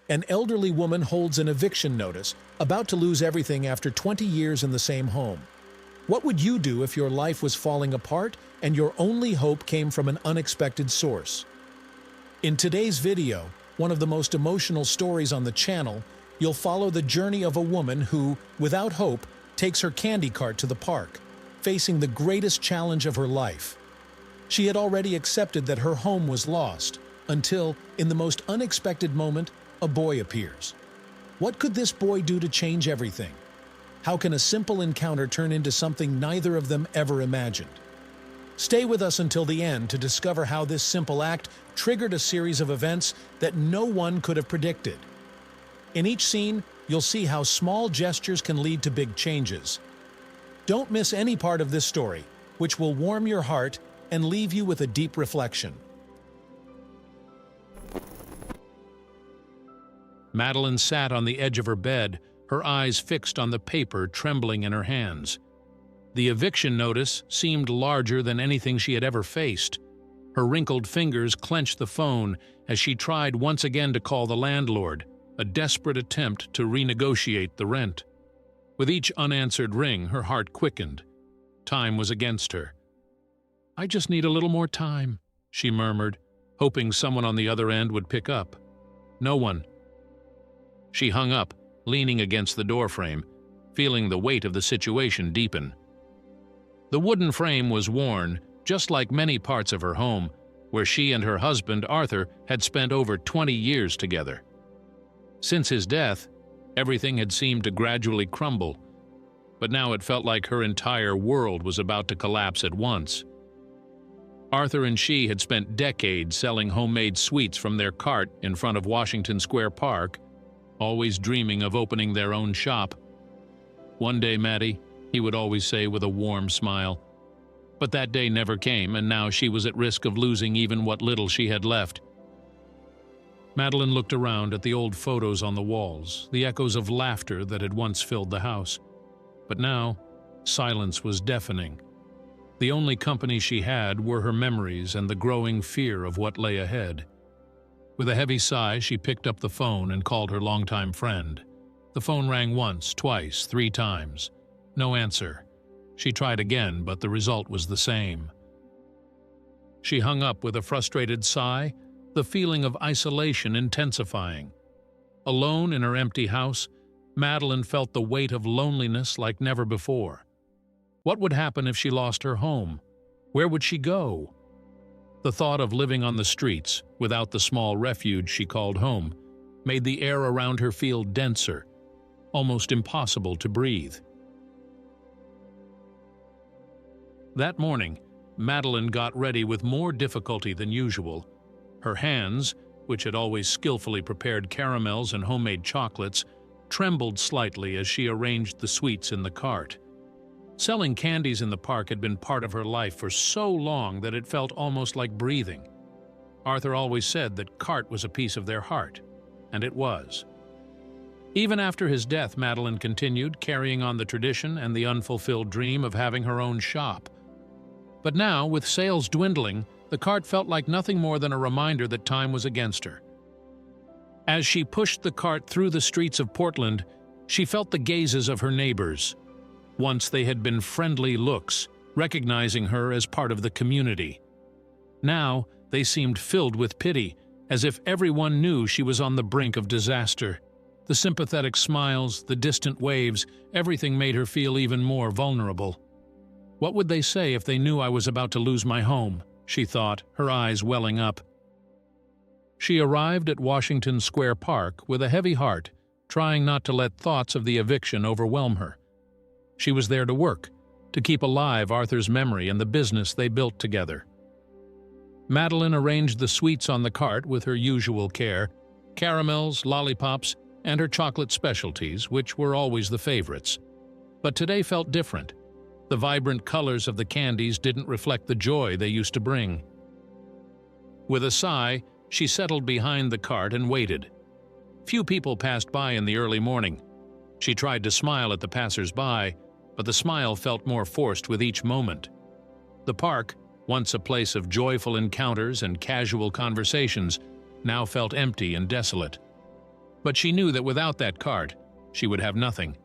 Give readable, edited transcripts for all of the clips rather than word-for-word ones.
An elderly woman holds an eviction notice, about to lose everything after 20 years in the same home. What would you do if your life was falling apart and your only hope came from an unexpected source? In today's video, one of the most emotional stories on the channel, you'll follow the journey of a woman who, without hope, takes her candy cart to the park, facing the greatest challenge of her life. She had already accepted that her home was lost, until, in the most unexpected moment, a boy appears. What could this boy do to change everything? How can a simple encounter turn into something neither of them ever imagined? Stay with us until the end to discover how this simple act triggered a series of events that no one could have predicted. In each scene, you'll see how small gestures can lead to big changes. Don't miss any part of this story, which will warm your heart and leave you with a deep reflection. Madeline sat on the edge of her bed, her eyes fixed on the paper trembling in her hands. The eviction notice seemed larger than anything she had ever faced. Her wrinkled fingers clenched the phone as she tried once again to call the landlord, a desperate attempt to renegotiate the rent. With each unanswered ring, her heart quickened. Time was against her. "I just need a little more time," she murmured, hoping someone on the other end would pick up. No one. She hung up, leaning against the doorframe, feeling the weight of the situation deepen. The wooden frame was worn, just like many parts of her home, where she and her husband, Arthur, had spent over 20 years together. Since his death, everything had seemed to gradually crumble, but now it felt like her entire world was about to collapse at once. Arthur and she had spent decades selling homemade sweets from their cart in front of Washington Square Park, always dreaming of opening their own shop. "One day, Maddie," he would always say with a warm smile. But that day never came, and now she was at risk of losing even what little she had left. Madeline looked around at the old photos on the walls, the echoes of laughter that had once filled the house. But now, silence was deafening. The only company she had were her memories and the growing fear of what lay ahead. With a heavy sigh, she picked up the phone and called her longtime friend. The phone rang once, twice, 3 times. No answer. She tried again, but the result was the same. She hung up with a frustrated sigh, the feeling of isolation intensifying. Alone in her empty house, Madeline felt the weight of loneliness like never before. What would happen if she lost her home? Where would she go? The thought of living on the streets, without the small refuge she called home, made the air around her feel denser, almost impossible to breathe. That morning, Madeline got ready with more difficulty than usual. Her hands, which had always skillfully prepared caramels and homemade chocolates, trembled slightly as she arranged the sweets in the cart. Selling candies in the park had been part of her life for so long that it felt almost like breathing. Arthur always said that cart was a piece of their heart, and it was. Even after his death, Madeline continued, carrying on the tradition and the unfulfilled dream of having her own shop. But now, with sales dwindling, the cart felt like nothing more than a reminder that time was against her. As she pushed the cart through the streets of Portland, she felt the gazes of her neighbors. Once they had been friendly looks, recognizing her as part of the community. Now they seemed filled with pity, as if everyone knew she was on the brink of disaster. The sympathetic smiles, the distant waves, everything made her feel even more vulnerable. "What would they say if they knew I was about to lose my home?" she thought, her eyes welling up. She arrived at Washington Square Park with a heavy heart, trying not to let thoughts of the eviction overwhelm her. She was there to work, to keep alive Arthur's memory and the business they built together. Madeline arranged the sweets on the cart with her usual care, caramels, lollipops, and her chocolate specialties, which were always the favorites. But today felt different. The vibrant colors of the candies didn't reflect the joy they used to bring. With a sigh, she settled behind the cart and waited. Few people passed by in the early morning. She tried to smile at the passers-by, but the smile felt more forced with each moment. The park, once a place of joyful encounters and casual conversations, now felt empty and desolate. But she knew that without that cart, she would have nothing.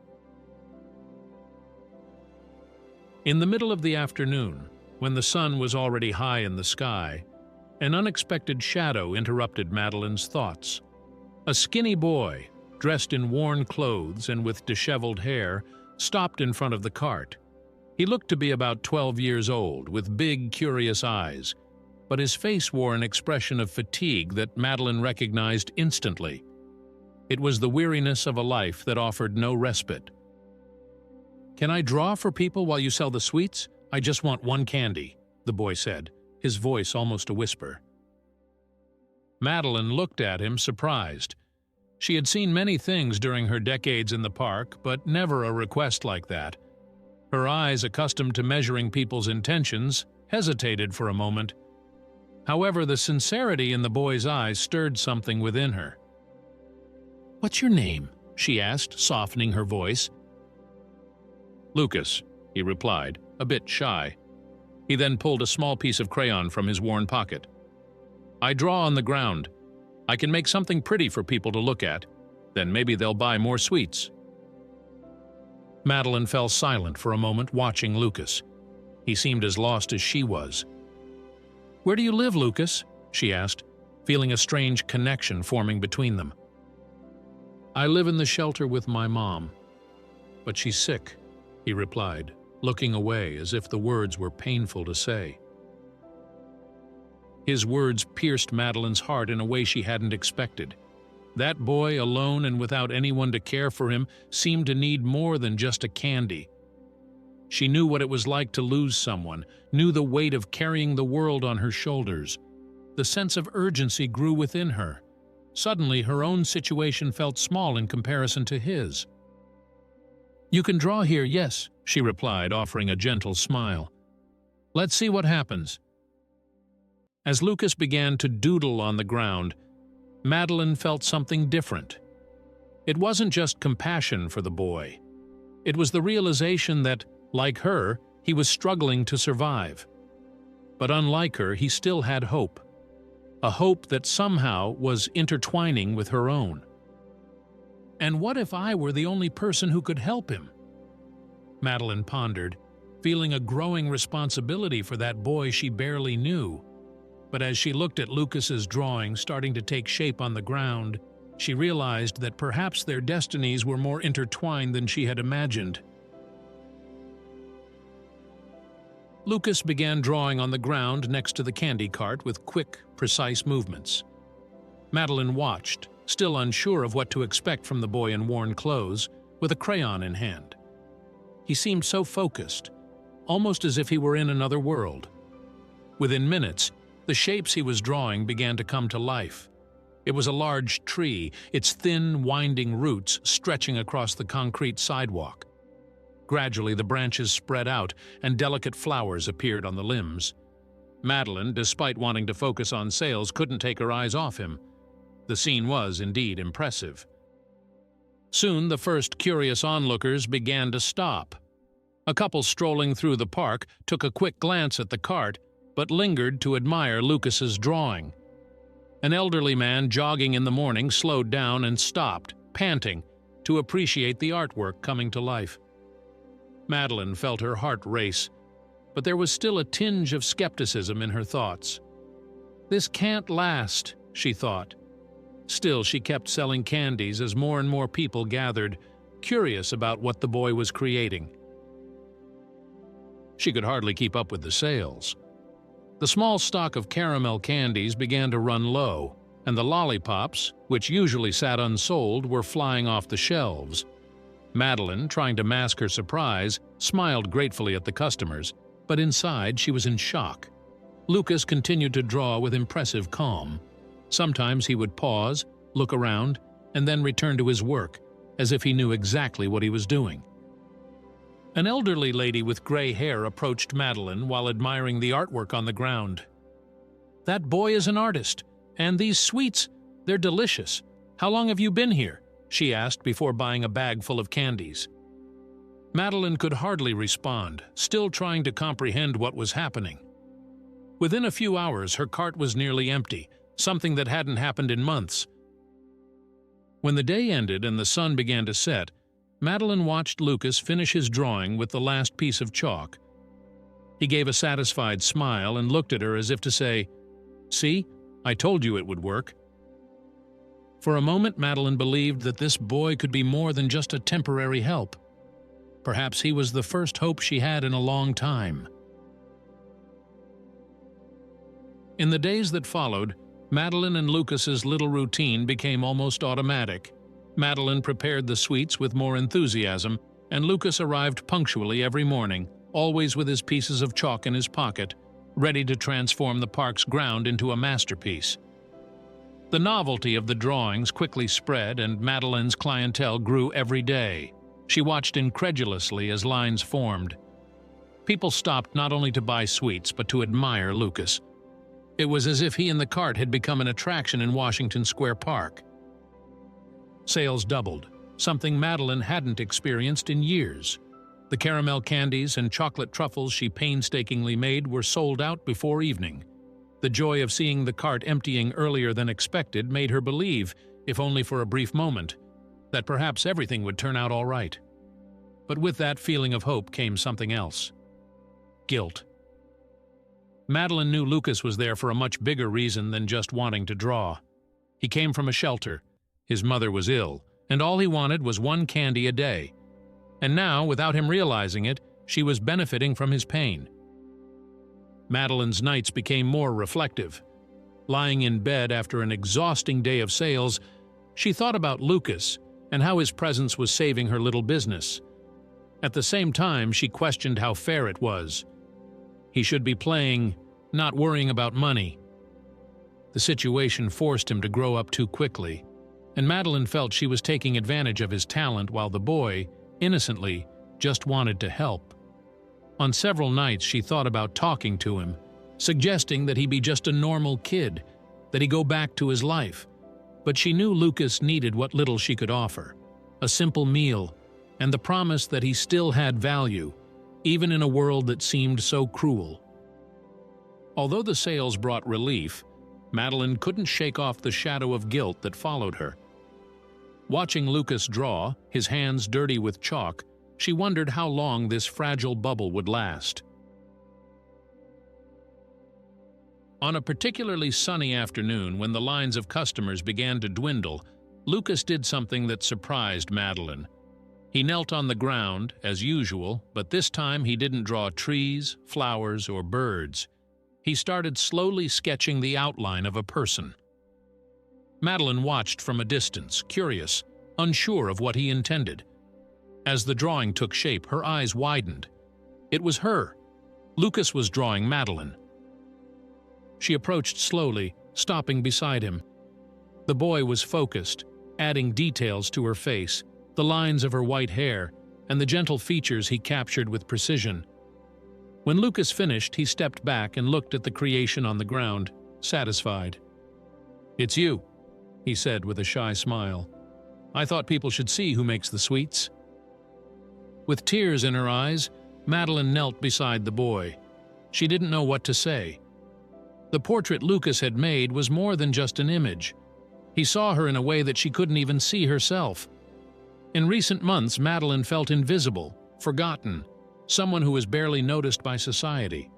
In the middle of the afternoon, when the sun was already high in the sky, an unexpected shadow interrupted Madeline's thoughts. A skinny boy, dressed in worn clothes and with disheveled hair, stopped in front of the cart. He looked to be about 12 years old, with big, curious eyes, but his face wore an expression of fatigue that Madeline recognized instantly. It was the weariness of a life that offered no respite. "Can I draw for people while you sell the sweets? I just want one candy," the boy said, his voice almost a whisper. Madeline looked at him, surprised. She had seen many things during her decades in the park, but never a request like that. Her eyes, accustomed to measuring people's intentions, hesitated for a moment. However, the sincerity in the boy's eyes stirred something within her. "What's your name?" she asked, softening her voice. "Lucas," he replied, a bit shy. He then pulled a small piece of crayon from his worn pocket. "I draw on the ground. I can make something pretty for people to look at. Then maybe they'll buy more sweets." Madeline fell silent for a moment, watching Lucas. He seemed as lost as she was. "Where do you live, Lucas?" she asked, feeling a strange connection forming between them. "I live in the shelter with my mom, but she's sick," he replied, looking away as if the words were painful to say. His words pierced Madeline's heart in a way she hadn't expected. That boy, alone and without anyone to care for him, seemed to need more than just a candy. She knew what it was like to lose someone, knew the weight of carrying the world on her shoulders. The sense of urgency grew within her. Suddenly, her own situation felt small in comparison to his. "You can draw here, yes," she replied, offering a gentle smile. "Let's see what happens." As Lucas began to doodle on the ground, Madeline felt something different. It wasn't just compassion for the boy. It was the realization that, like her, he was struggling to survive. But unlike her, he still had hope. A hope that somehow was intertwining with her own. And what if I were the only person who could help him? Madeline pondered, feeling a growing responsibility for that boy she barely knew. But as she looked at Lucas's drawing starting to take shape on the ground, she realized that perhaps their destinies were more intertwined than she had imagined. Lucas began drawing on the ground next to the candy cart with quick, precise movements. Madeline watched, still unsure of what to expect from the boy in worn clothes, with a crayon in hand. He seemed so focused, almost as if he were in another world. Within minutes, the shapes he was drawing began to come to life. It was a large tree, its thin, winding roots stretching across the concrete sidewalk. Gradually, the branches spread out, and delicate flowers appeared on the limbs. Madeline, despite wanting to focus on sales, couldn't take her eyes off him. The scene was indeed impressive. Soon, the first curious onlookers began to stop. A couple strolling through the park took a quick glance at the cart, but lingered to admire Lucas's drawing. An elderly man jogging in the morning slowed down and stopped, panting, to appreciate the artwork coming to life. Madeline felt her heart race, but there was still a tinge of skepticism in her thoughts. "This can't last," she thought. Still, she kept selling candies as more and more people gathered, curious about what the boy was creating. She could hardly keep up with the sales. The small stock of caramel candies began to run low, and the lollipops, which usually sat unsold, were flying off the shelves. Madeline, trying to mask her surprise, smiled gratefully at the customers, but inside she was in shock. Lucas continued to draw with impressive calm. Sometimes he would pause, look around, and then return to his work, as if he knew exactly what he was doing. An elderly lady with gray hair approached Madeline while admiring the artwork on the ground. "That boy is an artist, and these sweets, they're delicious. How long have you been here?" she asked before buying a bag full of candies. Madeline could hardly respond, still trying to comprehend what was happening. Within a few hours, her cart was nearly empty, something that hadn't happened in months. When the day ended and the sun began to set, Madeline watched Lucas finish his drawing with the last piece of chalk. He gave a satisfied smile and looked at her as if to say, "See, I told you it would work." For a moment, Madeline believed that this boy could be more than just a temporary help. Perhaps he was the first hope she had in a long time. In the days that followed, Madeline and Lucas's little routine became almost automatic. Madeline prepared the sweets with more enthusiasm, and Lucas arrived punctually every morning, always with his pieces of chalk in his pocket, ready to transform the park's ground into a masterpiece. The novelty of the drawings quickly spread, and Madeline's clientele grew every day. She watched incredulously as lines formed. People stopped not only to buy sweets, but to admire Lucas. It was as if he and the cart had become an attraction in Washington Square Park. Sales doubled, something Madeline hadn't experienced in years. The caramel candies and chocolate truffles she painstakingly made were sold out before evening. The joy of seeing the cart emptying earlier than expected made her believe, if only for a brief moment, that perhaps everything would turn out all right. But with that feeling of hope came something else: guilt. Madeline knew Lucas was there for a much bigger reason than just wanting to draw. He came from a shelter. His mother was ill, and all he wanted was one candy a day. And now, without him realizing it, she was benefiting from his pain. Madeline's nights became more reflective. Lying in bed after an exhausting day of sales, she thought about Lucas and how his presence was saving her little business. At the same time, she questioned how fair it was. He should be playing, not worrying about money. The situation forced him to grow up too quickly, and Madeline felt she was taking advantage of his talent while the boy, innocently, just wanted to help. On several nights she thought about talking to him, suggesting that he be just a normal kid, that he go back to his life. But she knew Lucas needed what little she could offer: a simple meal, and the promise that he still had value, even in a world that seemed so cruel. Although the sales brought relief, Madeline couldn't shake off the shadow of guilt that followed her. Watching Lucas draw, his hands dirty with chalk, she wondered how long this fragile bubble would last. On a particularly sunny afternoon, when the lines of customers began to dwindle, Lucas did something that surprised Madeline. He knelt on the ground, as usual, but this time he didn't draw trees, flowers, or birds. He started slowly sketching the outline of a person. Madeline watched from a distance, curious, unsure of what he intended. As the drawing took shape, her eyes widened. It was her. Lucas was drawing Madeline. She approached slowly, stopping beside him. The boy was focused, adding details to her face, the lines of her white hair, and the gentle features he captured with precision. When Lucas finished, he stepped back and looked at the creation on the ground, satisfied. "It's you," he said with a shy smile. "I thought people should see who makes the sweets." With tears in her eyes, Madeline knelt beside the boy. She didn't know what to say. The portrait Lucas had made was more than just an image. He saw her in a way that she couldn't even see herself. In recent months, Madeline felt invisible, forgotten, someone who was barely noticed by society.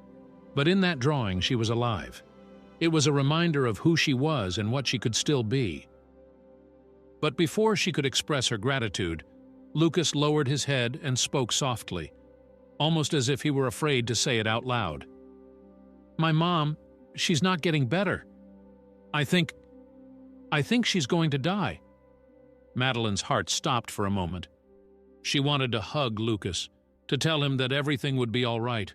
But in that drawing, she was alive. It was a reminder of who she was and what she could still be. But before she could express her gratitude, Lucas lowered his head and spoke softly, almost as if he were afraid to say it out loud. "My mom, she's not getting better. I think she's going to die." Madeline's heart stopped for a moment. She wanted to hug Lucas, to tell him that everything would be all right,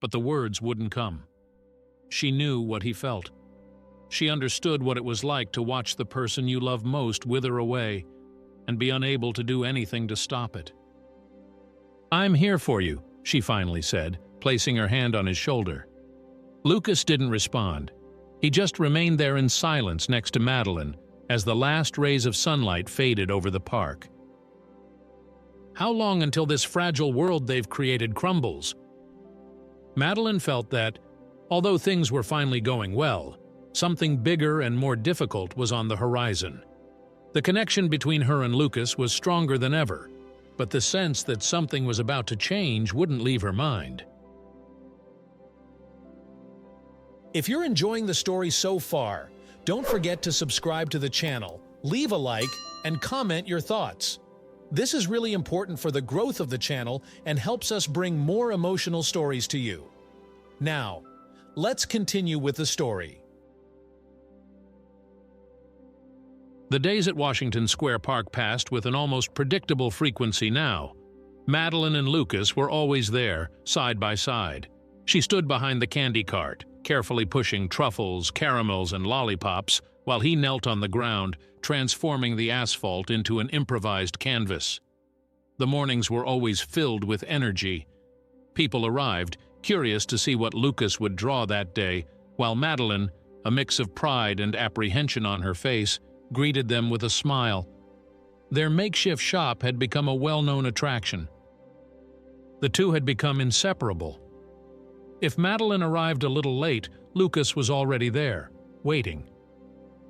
but the words wouldn't come. She knew what he felt. She understood what it was like to watch the person you love most wither away and be unable to do anything to stop it. "I'm here for you," she finally said, placing her hand on his shoulder. Lucas didn't respond. He just remained there in silence next to Madeline as the last rays of sunlight faded over the park. How long until this fragile world they've created crumbles? Madeline felt that, although things were finally going well, something bigger and more difficult was on the horizon. The connection between her and Lucas was stronger than ever, but the sense that something was about to change wouldn't leave her mind. If you're enjoying the story so far, don't forget to subscribe to the channel, leave a like, and comment your thoughts. This is really important for the growth of the channel and helps us bring more emotional stories to you. Now, let's continue with the story. The days at Washington Square Park passed with an almost predictable frequency now. Madeline and Lucas were always there, side by side. She stood behind the candy cart, carefully pushing truffles, caramels, and lollipops, while he knelt on the ground, transforming the asphalt into an improvised canvas. The mornings were always filled with energy. People arrived, curious to see what Lucas would draw that day, while Madeline, a mix of pride and apprehension on her face, greeted them with a smile. Their makeshift shop had become a well-known attraction. The two had become inseparable. If Madeline arrived a little late, Lucas was already there, waiting.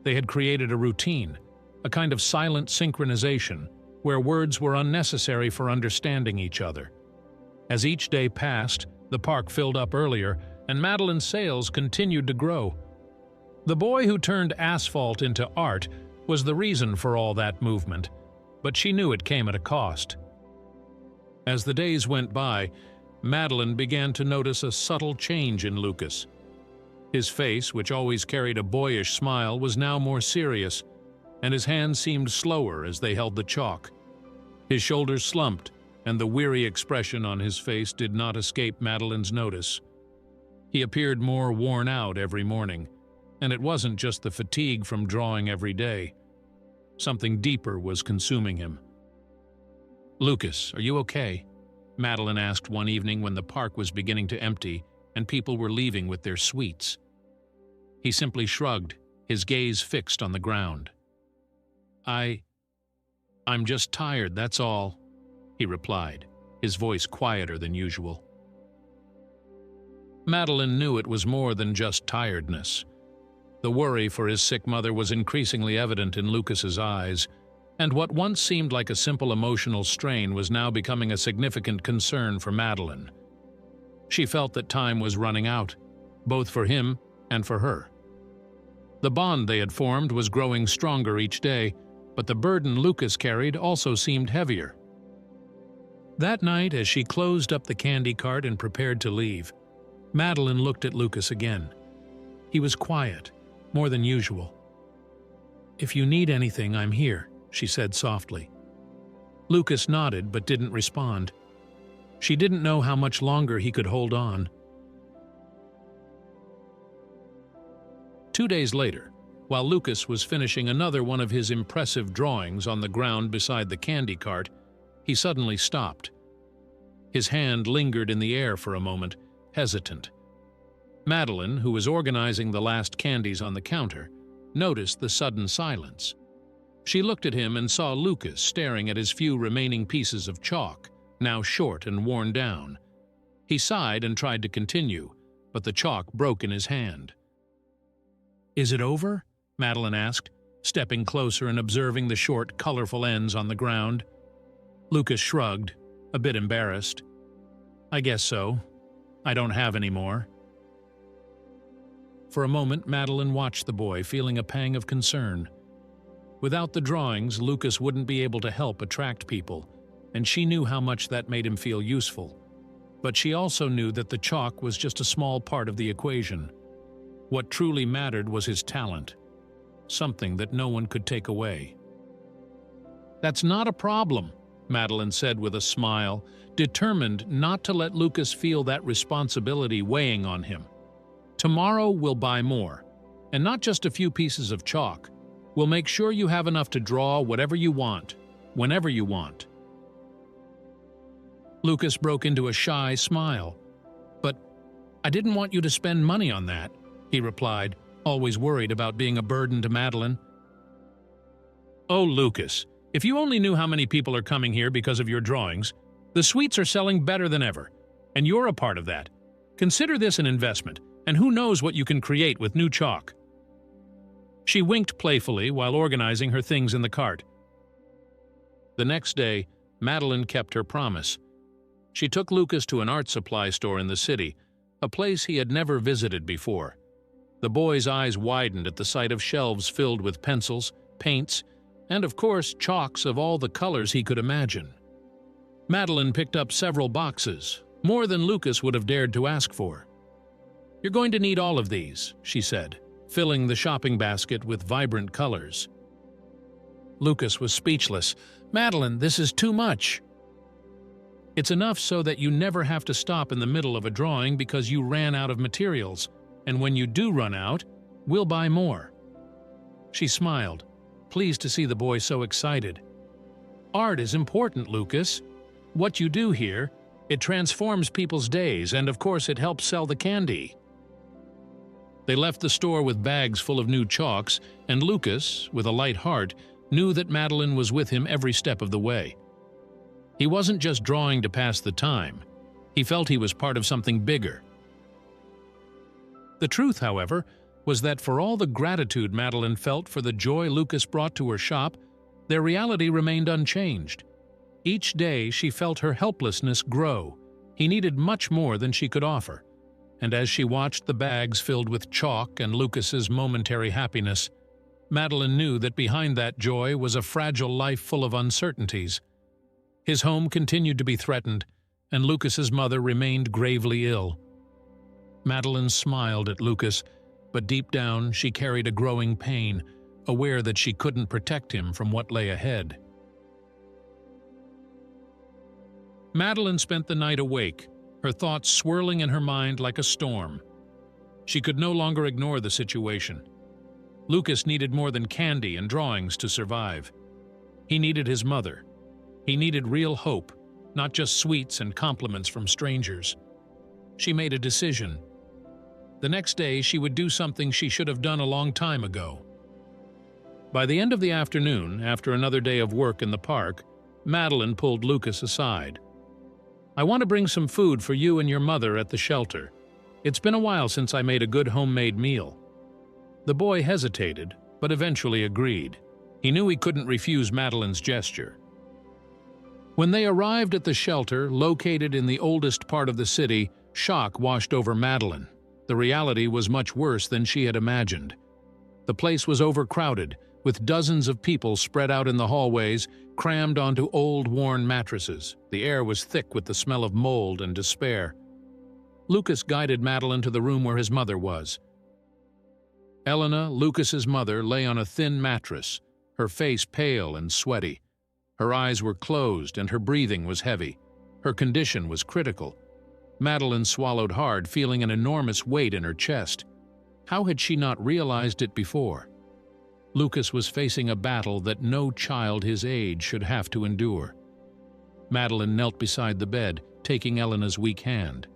They had created a routine, a kind of silent synchronization, where words were unnecessary for understanding each other. As each day passed, the park filled up earlier, and Madeline's sales continued to grow. The boy who turned asphalt into art was the reason for all that movement, but she knew it came at a cost. As the days went by, Madeline began to notice a subtle change in Lucas. His face, which always carried a boyish smile, was now more serious, and his hands seemed slower as they held the chalk. His shoulders slumped, and the weary expression on his face did not escape Madeline's notice. He appeared more worn out every morning, and it wasn't just the fatigue from drawing every day. Something deeper was consuming him. "Lucas, are you okay?" Madeline asked one evening when the park was beginning to empty and people were leaving with their sweets. He simply shrugged, his gaze fixed on the ground. I'm just tired, that's all," he replied, his voice quieter than usual. Madeline knew it was more than just tiredness. The worry for his sick mother was increasingly evident in Lucas's eyes, and what once seemed like a simple emotional strain was now becoming a significant concern for Madeline. She felt that time was running out, both for him and for her. The bond they had formed was growing stronger each day, but the burden Lucas carried also seemed heavier. That night, as she closed up the candy cart and prepared to leave, Madeline looked at Lucas again. He was quiet, more than usual. "If you need anything, I'm here," she said softly. Lucas nodded but didn't respond. She didn't know how much longer he could hold on. 2 days later, while Lucas was finishing another one of his impressive drawings on the ground beside the candy cart, he suddenly stopped. His hand lingered in the air for a moment, hesitant. Madeline, who was organizing the last candies on the counter, noticed the sudden silence. She looked at him and saw Lucas staring at his few remaining pieces of chalk, now short and worn down. He sighed and tried to continue, but the chalk broke in his hand. "Is it over?" Madeline asked, stepping closer and observing the short, colorful ends on the ground. Lucas shrugged, a bit embarrassed. "I guess so. I don't have any more." For a moment, Madeline watched the boy, feeling a pang of concern. Without the drawings, Lucas wouldn't be able to help attract people, and she knew how much that made him feel useful. But she also knew that the chalk was just a small part of the equation. What truly mattered was his talent, something that no one could take away. "That's not a problem," Madeline said with a smile, determined not to let Lucas feel that responsibility weighing on him. "Tomorrow we'll buy more, and not just a few pieces of chalk. We'll make sure you have enough to draw whatever you want, whenever you want." Lucas broke into a shy smile. "But I didn't want you to spend money on that," he replied, always worried about being a burden to Madeline. "Oh, Lucas, if you only knew how many people are coming here because of your drawings. The sweets are selling better than ever, and you're a part of that. Consider this an investment, and who knows what you can create with new chalk." She winked playfully while organizing her things in the cart. The next day, Madeline kept her promise. She took Lucas to an art supply store in the city, a place he had never visited before. The boy's eyes widened at the sight of shelves filled with pencils, paints, and of course chalks of all the colors he could imagine. Madeline picked up several boxes, more than Lucas would have dared to ask for. "You're going to need all of these," she said, filling the shopping basket with vibrant colors. Lucas was speechless. "Madeline, this is too much." "It's enough so that you never have to stop in the middle of a drawing because you ran out of materials, and when you do run out, we'll buy more." She smiled, pleased to see the boy so excited. "Art is important, Lucas. What you do here, it transforms people's days, and of course it helps sell the candy." They left the store with bags full of new chalks, and Lucas, with a light heart, knew that Madeline was with him every step of the way. He wasn't just drawing to pass the time. He felt he was part of something bigger. The truth, however, was that for all the gratitude Madeline felt for the joy Lucas brought to her shop, their reality remained unchanged. Each day she felt her helplessness grow. He needed much more than she could offer. And as she watched the bags filled with chalk and Lucas's momentary happiness, Madeline knew that behind that joy was a fragile life full of uncertainties. His home continued to be threatened, and Lucas's mother remained gravely ill. Madeline smiled at Lucas, but deep down she carried a growing pain, aware that she couldn't protect him from what lay ahead. Madeline spent the night awake, her thoughts swirling in her mind like a storm. She could no longer ignore the situation. Lucas needed more than candy and drawings to survive. He needed his mother. He needed real hope, not just sweets and compliments from strangers. She made a decision. The next day, she would do something she should have done a long time ago. By the end of the afternoon, after another day of work in the park, Madeline pulled Lucas aside. "I want to bring some food for you and your mother at the shelter. It's been a while since I made a good homemade meal." The boy hesitated, but eventually agreed. He knew he couldn't refuse Madeline's gesture. When they arrived at the shelter, located in the oldest part of the city, shock washed over Madeline. The reality was much worse than she had imagined. The place was overcrowded, with dozens of people spread out in the hallways, crammed onto old, worn mattresses. The air was thick with the smell of mold and despair. Lucas guided Madeline to the room where his mother was. Elena, Lucas's mother, lay on a thin mattress, her face pale and sweaty. Her eyes were closed and her breathing was heavy. Her condition was critical. Madeline swallowed hard, feeling an enormous weight in her chest. How had she not realized it before? Lucas was facing a battle that no child his age should have to endure. Madeline knelt beside the bed, taking Elena's weak hand.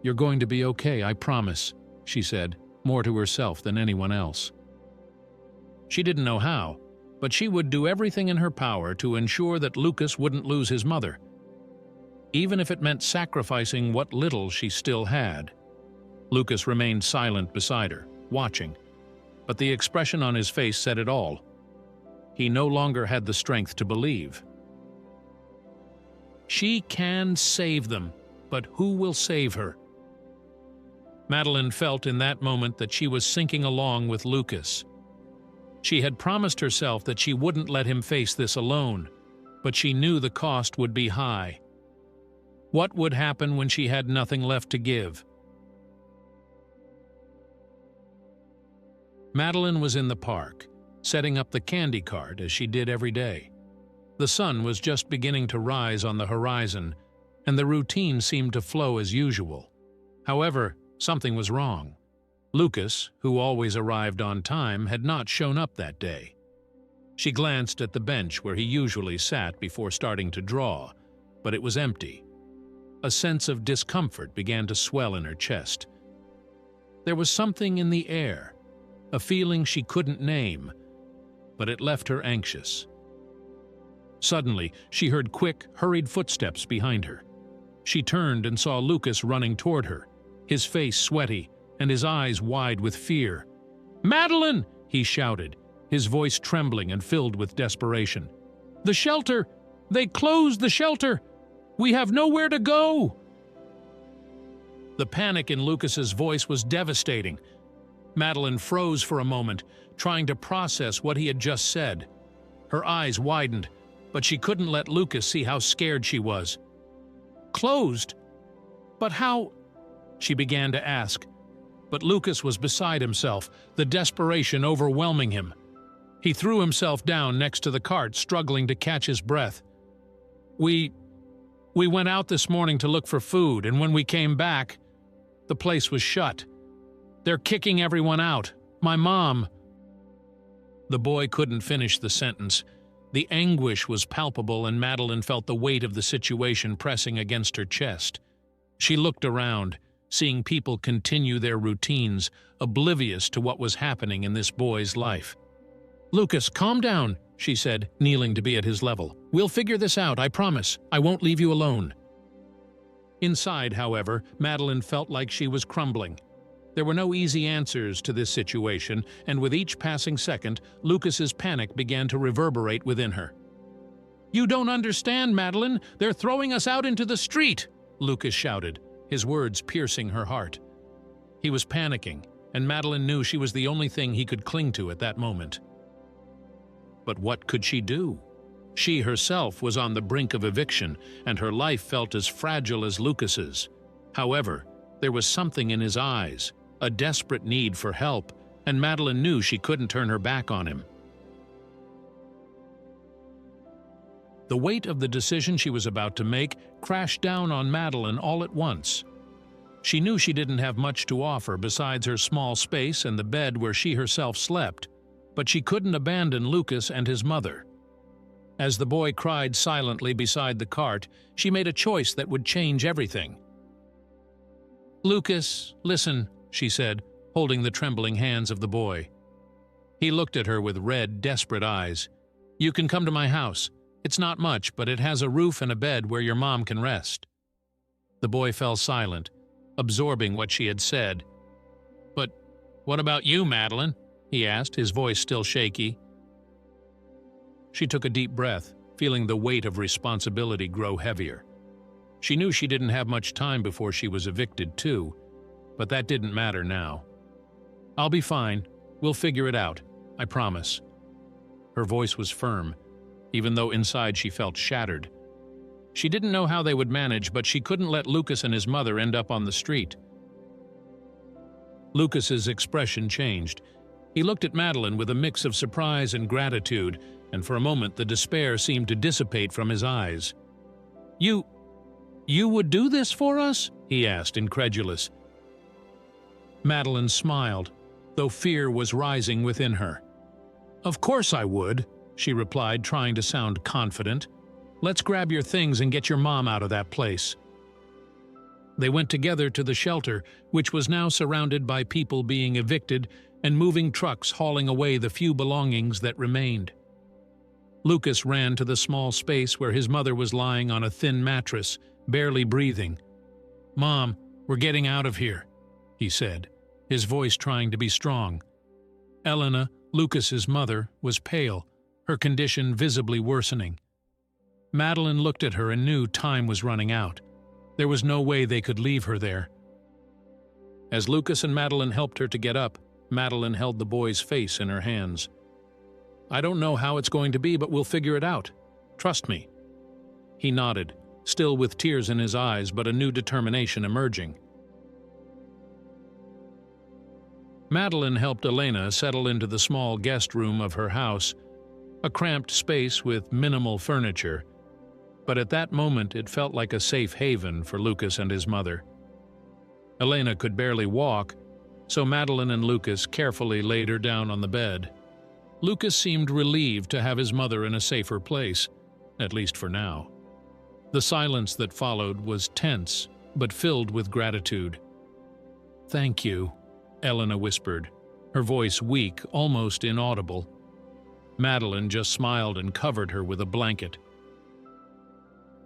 "You're going to be okay, I promise," she said, more to herself than anyone else. She didn't know how, but she would do everything in her power to ensure that Lucas wouldn't lose his mother, even if it meant sacrificing what little she still had. Lucas remained silent beside her, watching, but the expression on his face said it all. He no longer had the strength to believe. She can save them, but who will save her? Madeline felt in that moment that she was sinking along with Lucas. She had promised herself that she wouldn't let him face this alone, but she knew the cost would be high. What would happen when she had nothing left to give? Madeline was in the park, setting up the candy cart as she did every day. The sun was just beginning to rise on the horizon, and the routine seemed to flow as usual. However, something was wrong. Lucas, who always arrived on time, had not shown up that day. She glanced at the bench where he usually sat before starting to draw, but it was empty. A sense of discomfort began to swell in her chest. There was something in the air, a feeling she couldn't name, but it left her anxious. Suddenly, she heard quick, hurried footsteps behind her. She turned and saw Lucas running toward her, his face sweaty and his eyes wide with fear. "Madeline!" he shouted, his voice trembling and filled with desperation. "The shelter! They closed the shelter! We have nowhere to go!" The panic in Lucas's voice was devastating. Madeline froze for a moment, trying to process what he had just said. Her eyes widened, but she couldn't let Lucas see how scared she was. "Closed? But how?" she began to ask. But Lucas was beside himself, the desperation overwhelming him. He threw himself down next to the cart, struggling to catch his breath. We went out this morning to look for food, and when we came back, the place was shut. They're kicking everyone out. My mom—" The boy couldn't finish the sentence. The anguish was palpable, and Madeline felt the weight of the situation pressing against her chest. She looked around, seeing people continue their routines, oblivious to what was happening in this boy's life. "Lucas, calm down," she said, kneeling to be at his level. "We'll figure this out, I promise. I won't leave you alone." Inside, however, Madeline felt like she was crumbling. There were no easy answers to this situation, and with each passing second, Lucas's panic began to reverberate within her. "You don't understand, Madeline. They're throwing us out into the street!" Lucas shouted, his words piercing her heart. He was panicking, and Madeline knew she was the only thing he could cling to at that moment. But what could she do? She herself was on the brink of eviction, and her life felt as fragile as Lucas's. However, there was something in his eyes, a desperate need for help, and Madeline knew she couldn't turn her back on him. The weight of the decision she was about to make crashed down on Madeline all at once. She knew she didn't have much to offer besides her small space and the bed where she herself slept, but she couldn't abandon Lucas and his mother. As the boy cried silently beside the cart, she made a choice that would change everything. "Lucas, listen," she said, holding the trembling hands of the boy. He looked at her with red, desperate eyes. "You can come to my house. It's not much, but it has a roof and a bed where your mom can rest." The boy fell silent, absorbing what she had said. "But what about you, Madeline?" he asked, his voice still shaky. She took a deep breath, feeling the weight of responsibility grow heavier. She knew she didn't have much time before she was evicted too, but that didn't matter now. "I'll be fine. We'll figure it out. I promise." Her voice was firm, even though inside she felt shattered. She didn't know how they would manage, but she couldn't let Lucas and his mother end up on the street. Lucas's expression changed. He looked at Madeline with a mix of surprise and gratitude, and for a moment the despair seemed to dissipate from his eyes. You would do this for us?" he asked, incredulous. Madeline smiled, though fear was rising within her. "Of course I would," she replied, trying to sound confident. "Let's grab your things and get your mom out of that place." They went together to the shelter, which was now surrounded by people being evicted and moving trucks hauling away the few belongings that remained. Lucas ran to the small space where his mother was lying on a thin mattress, barely breathing. "Mom, we're getting out of here," he said, his voice trying to be strong. Elena, Lucas's mother, was pale, her condition visibly worsening. Madeline looked at her and knew time was running out. There was no way they could leave her there. As Lucas and Madeline helped her to get up, Madeline held the boy's face in her hands. "I don't know how it's going to be, but we'll figure it out. Trust me." He nodded, still with tears in his eyes, but a new determination emerging. Madeline helped Elena settle into the small guest room of her house, a cramped space with minimal furniture, but at that moment it felt like a safe haven for Lucas and his mother. Elena could barely walk, so Madeline and Lucas carefully laid her down on the bed. Lucas seemed relieved to have his mother in a safer place, at least for now. The silence that followed was tense, but filled with gratitude. "Thank you," Elena whispered, her voice weak, almost inaudible. Madeline just smiled and covered her with a blanket.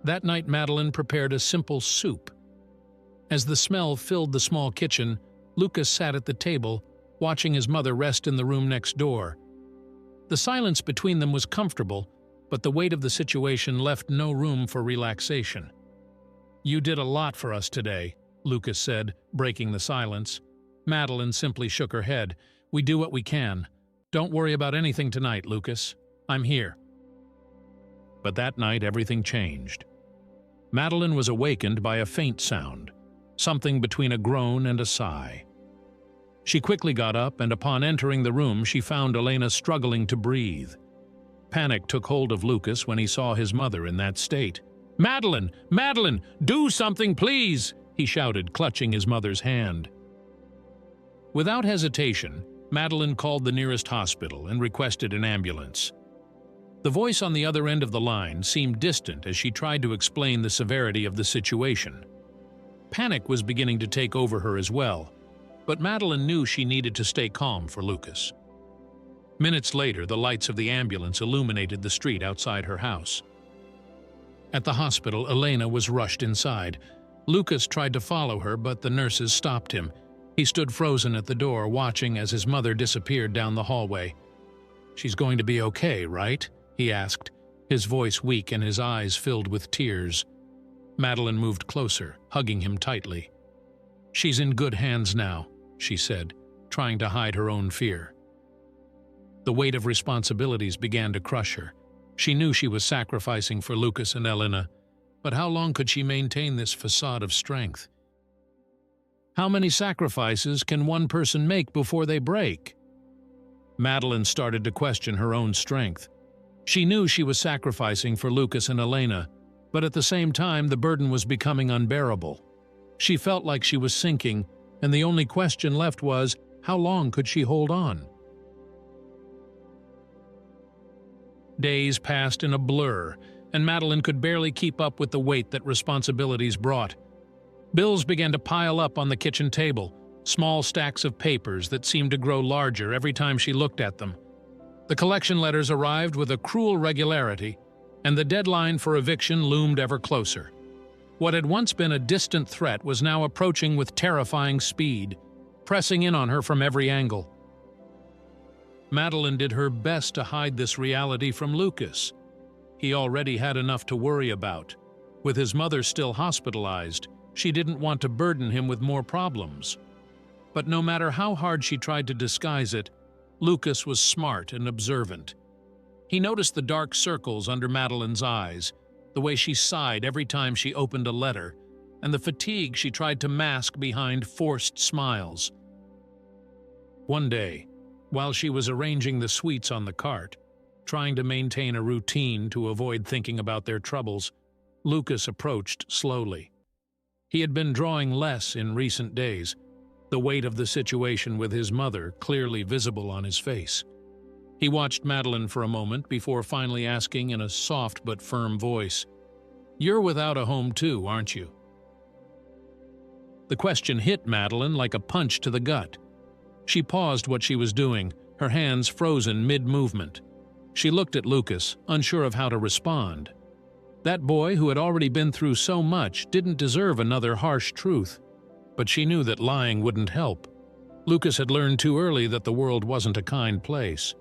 That night Madeline prepared a simple soup. As the smell filled the small kitchen, Lucas sat at the table, watching his mother rest in the room next door. The silence between them was comfortable, but the weight of the situation left no room for relaxation. "You did a lot for us today," Lucas said, breaking the silence. Madeline simply shook her head. "We do what we can. Don't worry about anything tonight, Lucas. I'm here." But that night everything changed. Madeline was awakened by a faint sound, something between a groan and a sigh. She quickly got up, and upon entering the room she found Elena struggling to breathe. Panic took hold of Lucas when he saw his mother in that state. "Madeline! Madeline! Do something, please!" he shouted, clutching his mother's hand. Without hesitation, Madeline called the nearest hospital and requested an ambulance. The voice on the other end of the line seemed distant as she tried to explain the severity of the situation. Panic was beginning to take over her as well, but Madeline knew she needed to stay calm for Lucas. Minutes later, the lights of the ambulance illuminated the street outside her house. At the hospital, Elena was rushed inside. Lucas tried to follow her, but the nurses stopped him. He stood frozen at the door, watching as his mother disappeared down the hallway. "She's going to be okay, right?" he asked, his voice weak and his eyes filled with tears. Madeline moved closer, hugging him tightly. "She's in good hands now," she said, trying to hide her own fear. The weight of responsibilities began to crush her. She knew she was sacrificing for Lucas and Elena, but how long could she maintain this facade of strength? How many sacrifices can one person make before they break? Madeline started to question her own strength. She knew she was sacrificing for Lucas and Elena, but at the same time the burden was becoming unbearable. She felt like she was sinking, and the only question left was, how long could she hold on? Days passed in a blur, and Madeline could barely keep up with the weight that responsibilities brought. Bills began to pile up on the kitchen table, small stacks of papers that seemed to grow larger every time she looked at them. The collection letters arrived with a cruel regularity, and the deadline for eviction loomed ever closer. What had once been a distant threat was now approaching with terrifying speed, pressing in on her from every angle. Madeline did her best to hide this reality from Lucas. He already had enough to worry about. With his mother still hospitalized, she didn't want to burden him with more problems. But no matter how hard she tried to disguise it, Lucas was smart and observant. He noticed the dark circles under Madeline's eyes, the way she sighed every time she opened a letter, and the fatigue she tried to mask behind forced smiles. One day, while she was arranging the sweets on the cart, trying to maintain a routine to avoid thinking about their troubles, Lucas approached slowly. He had been drawing less in recent days, the weight of the situation with his mother clearly visible on his face. He watched Madeline for a moment before finally asking in a soft but firm voice, "You're without a home too, aren't you?" The question hit Madeline like a punch to the gut. She paused what she was doing, her hands frozen mid-movement. She looked at Lucas, unsure of how to respond. That boy, who had already been through so much, didn't deserve another harsh truth. But she knew that lying wouldn't help. Lucas had learned too early that the world wasn't a kind place.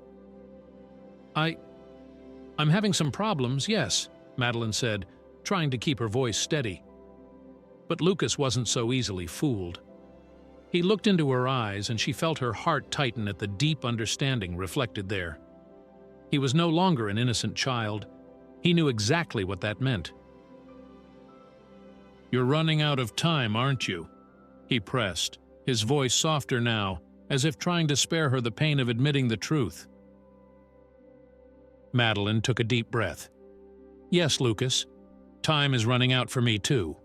I'm having some problems, yes," Madeline said, trying to keep her voice steady. But Lucas wasn't so easily fooled. He looked into her eyes, and she felt her heart tighten at the deep understanding reflected there. He was no longer an innocent child. He knew exactly what that meant. "You're running out of time, aren't you?" he pressed, his voice softer now, as if trying to spare her the pain of admitting the truth. Madeline took a deep breath. "Yes, Lucas. Time is running out for me too."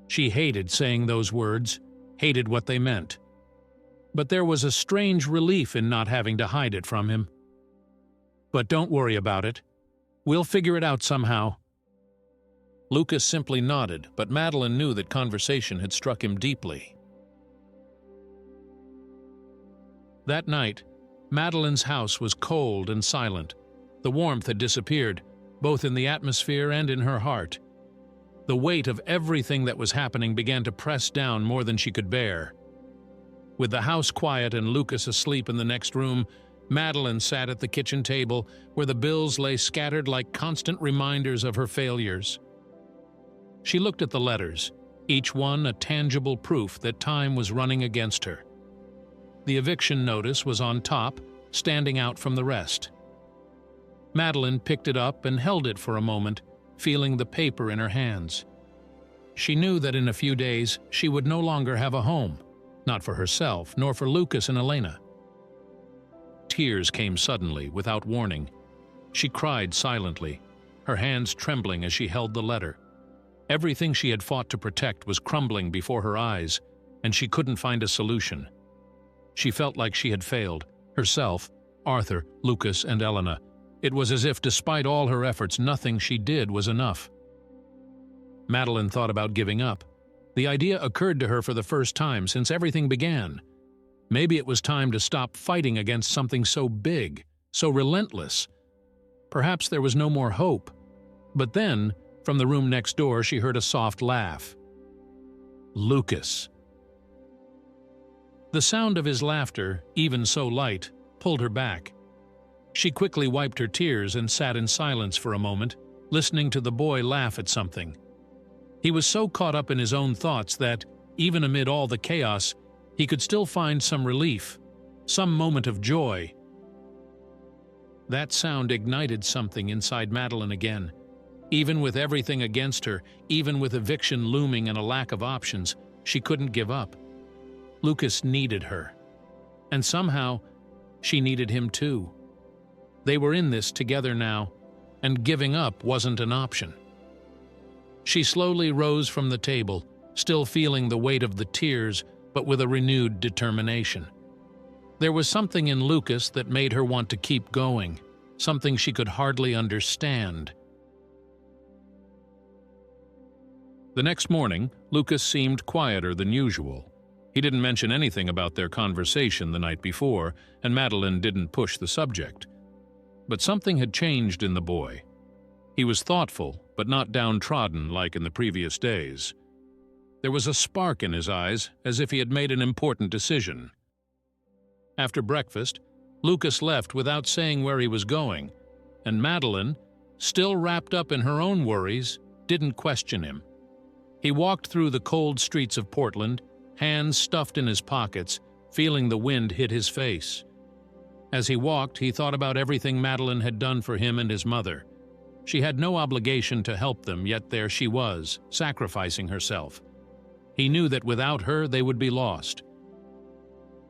She hated saying those words, hated what they meant. But there was a strange relief in not having to hide it from him. "But don't worry about it. We'll figure it out somehow." Lucas simply nodded, but Madeline knew that conversation had struck him deeply. That night, Madeline's house was cold and silent. The warmth had disappeared, both in the atmosphere and in her heart. The weight of everything that was happening began to press down more than she could bear. With the house quiet and Lucas asleep in the next room, Madeline sat at the kitchen table where the bills lay scattered like constant reminders of her failures. She looked at the letters, each one a tangible proof that time was running against her. The eviction notice was on top, standing out from the rest. Madeline picked it up and held it for a moment, feeling the paper in her hands. She knew that in a few days she would no longer have a home, not for herself, nor for Lucas and Elena. Tears came suddenly, without warning. She cried silently, her hands trembling as she held the letter. Everything she had fought to protect was crumbling before her eyes, and she couldn't find a solution. She felt like she had failed, herself, Arthur, Lucas, and Elena. It was as if, despite all her efforts, nothing she did was enough. Madeline thought about giving up. The idea occurred to her for the first time since everything began. Maybe it was time to stop fighting against something so big, so relentless. Perhaps there was no more hope. But then, from the room next door, she heard a soft laugh. Lucas. The sound of his laughter, even so light, pulled her back. She quickly wiped her tears and sat in silence for a moment, listening to the boy laugh at something. He was so caught up in his own thoughts that, even amid all the chaos, he could still find some relief, some moment of joy. That sound ignited something inside Madeline again. Even with everything against her, even with eviction looming and a lack of options, she couldn't give up. Lucas needed her. And somehow, she needed him too. They were in this together now, and giving up wasn't an option. She slowly rose from the table, still feeling the weight of the tears, but with a renewed determination. There was something in Lucas that made her want to keep going, something she could hardly understand. The next morning, Lucas seemed quieter than usual. He didn't mention anything about their conversation the night before, and Madeline didn't push the subject. But something had changed in the boy. He was thoughtful, but not downtrodden like in the previous days. There was a spark in his eyes, as if he had made an important decision. After breakfast, Lucas left without saying where he was going, and Madeline, still wrapped up in her own worries, didn't question him. He walked through the cold streets of Portland, hands stuffed in his pockets, feeling the wind hit his face. As he walked, he thought about everything Madeline had done for him and his mother. She had no obligation to help them, yet there she was, sacrificing herself. He knew that without her, they would be lost.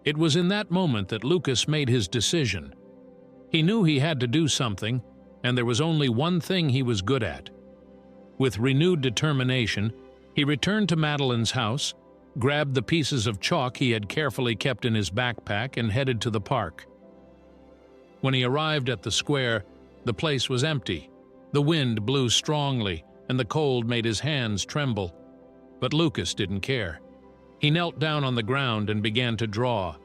It was in that moment that Lucas made his decision. He knew he had to do something, and there was only one thing he was good at. With renewed determination, he returned to Madeline's house, grabbed the pieces of chalk he had carefully kept in his backpack, and headed to the park. When he arrived at the square, the place was empty. The wind blew strongly, and the cold made his hands tremble. But Lucas didn't care. He knelt down on the ground and began to draw.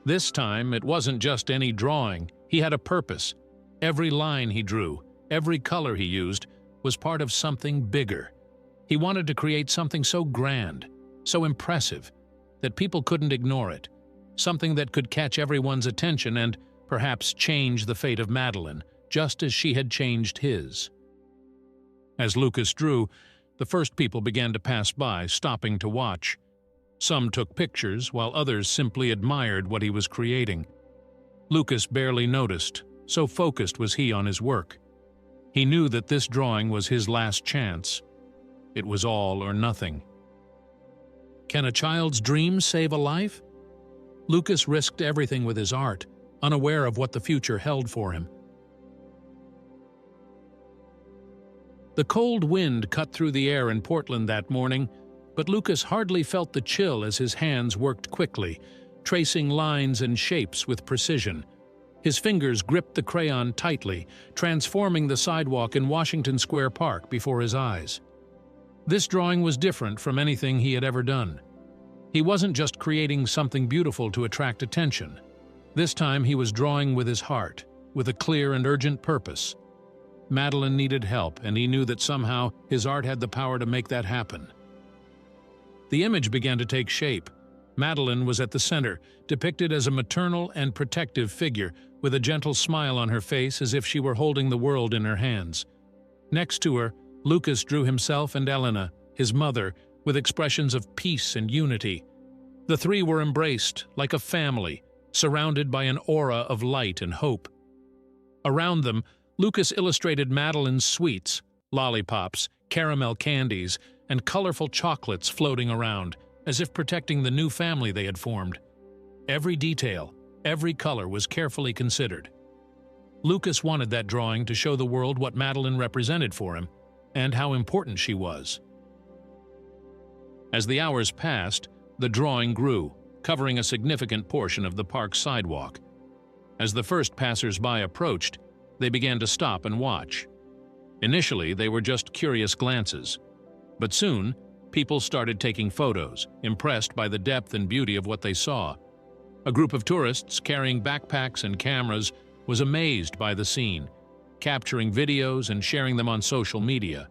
This time, it wasn't just any drawing. He had a purpose. Every line he drew, every color he used, was part of something bigger. He wanted to create something so grand, so impressive, that people couldn't ignore it. Something that could catch everyone's attention and perhaps change the fate of Madeline, just as she had changed his. As Lucas drew, the first people began to pass by, stopping to watch. Some took pictures, while others simply admired what he was creating. Lucas barely noticed, so focused was he on his work. He knew that this drawing was his last chance. It was all or nothing. Can a child's dreams save a life? Lucas risked everything with his art, unaware of what the future held for him. The cold wind cut through the air in Portland that morning, but Lucas hardly felt the chill as his hands worked quickly, tracing lines and shapes with precision. His fingers gripped the crayon tightly, transforming the sidewalk in Washington Square Park before his eyes. This drawing was different from anything he had ever done. He wasn't just creating something beautiful to attract attention. This time he was drawing with his heart, with a clear and urgent purpose. Madeline needed help, and he knew that somehow his art had the power to make that happen. The image began to take shape. Madeline was at the center, depicted as a maternal and protective figure, with a gentle smile on her face as if she were holding the world in her hands. Next to her, Lucas drew himself and Elena, his mother, with expressions of peace and unity. The three were embraced like a family, surrounded by an aura of light and hope. Around them, Lucas illustrated Madeline's sweets, lollipops, caramel candies, and colorful chocolates floating around, as if protecting the new family they had formed. Every detail, every color was carefully considered. Lucas wanted that drawing to show the world what Madeline represented for him, and how important she was. As the hours passed, the drawing grew, covering a significant portion of the park's sidewalk. As the first passers-by approached, they began to stop and watch. Initially, they were just curious glances, but soon, people started taking photos, impressed by the depth and beauty of what they saw. A group of tourists carrying backpacks and cameras was amazed by the scene, capturing videos and sharing them on social media.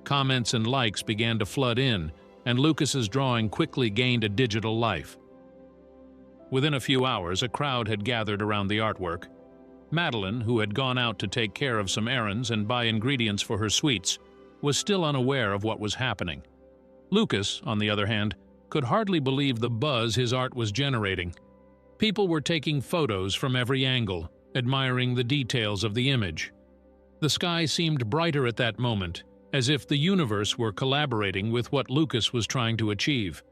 Comments and likes began to flood in, and Lucas's drawing quickly gained a digital life. Within a few hours, a crowd had gathered around the artwork. Madeline, who had gone out to take care of some errands and buy ingredients for her sweets, was still unaware of what was happening. Lucas, on the other hand, could hardly believe the buzz his art was generating. People were taking photos from every angle, admiring the details of the image. The sky seemed brighter at that moment, as if the universe were collaborating with what Lucas was trying to achieve.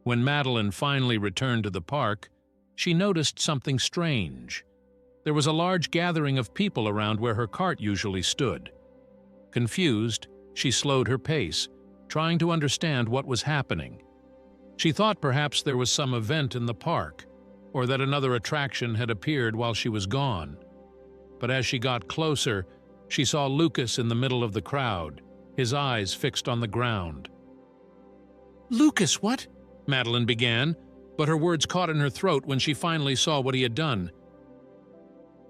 When Madeline finally returned to the park, she noticed something strange. There was a large gathering of people around where her cart usually stood. Confused, she slowed her pace, trying to understand what was happening. She thought perhaps there was some event in the park, or that another attraction had appeared while she was gone. But as she got closer, she saw Lucas in the middle of the crowd, his eyes fixed on the ground. Lucas, what? Madeline began, but her words caught in her throat when she finally saw what he had done.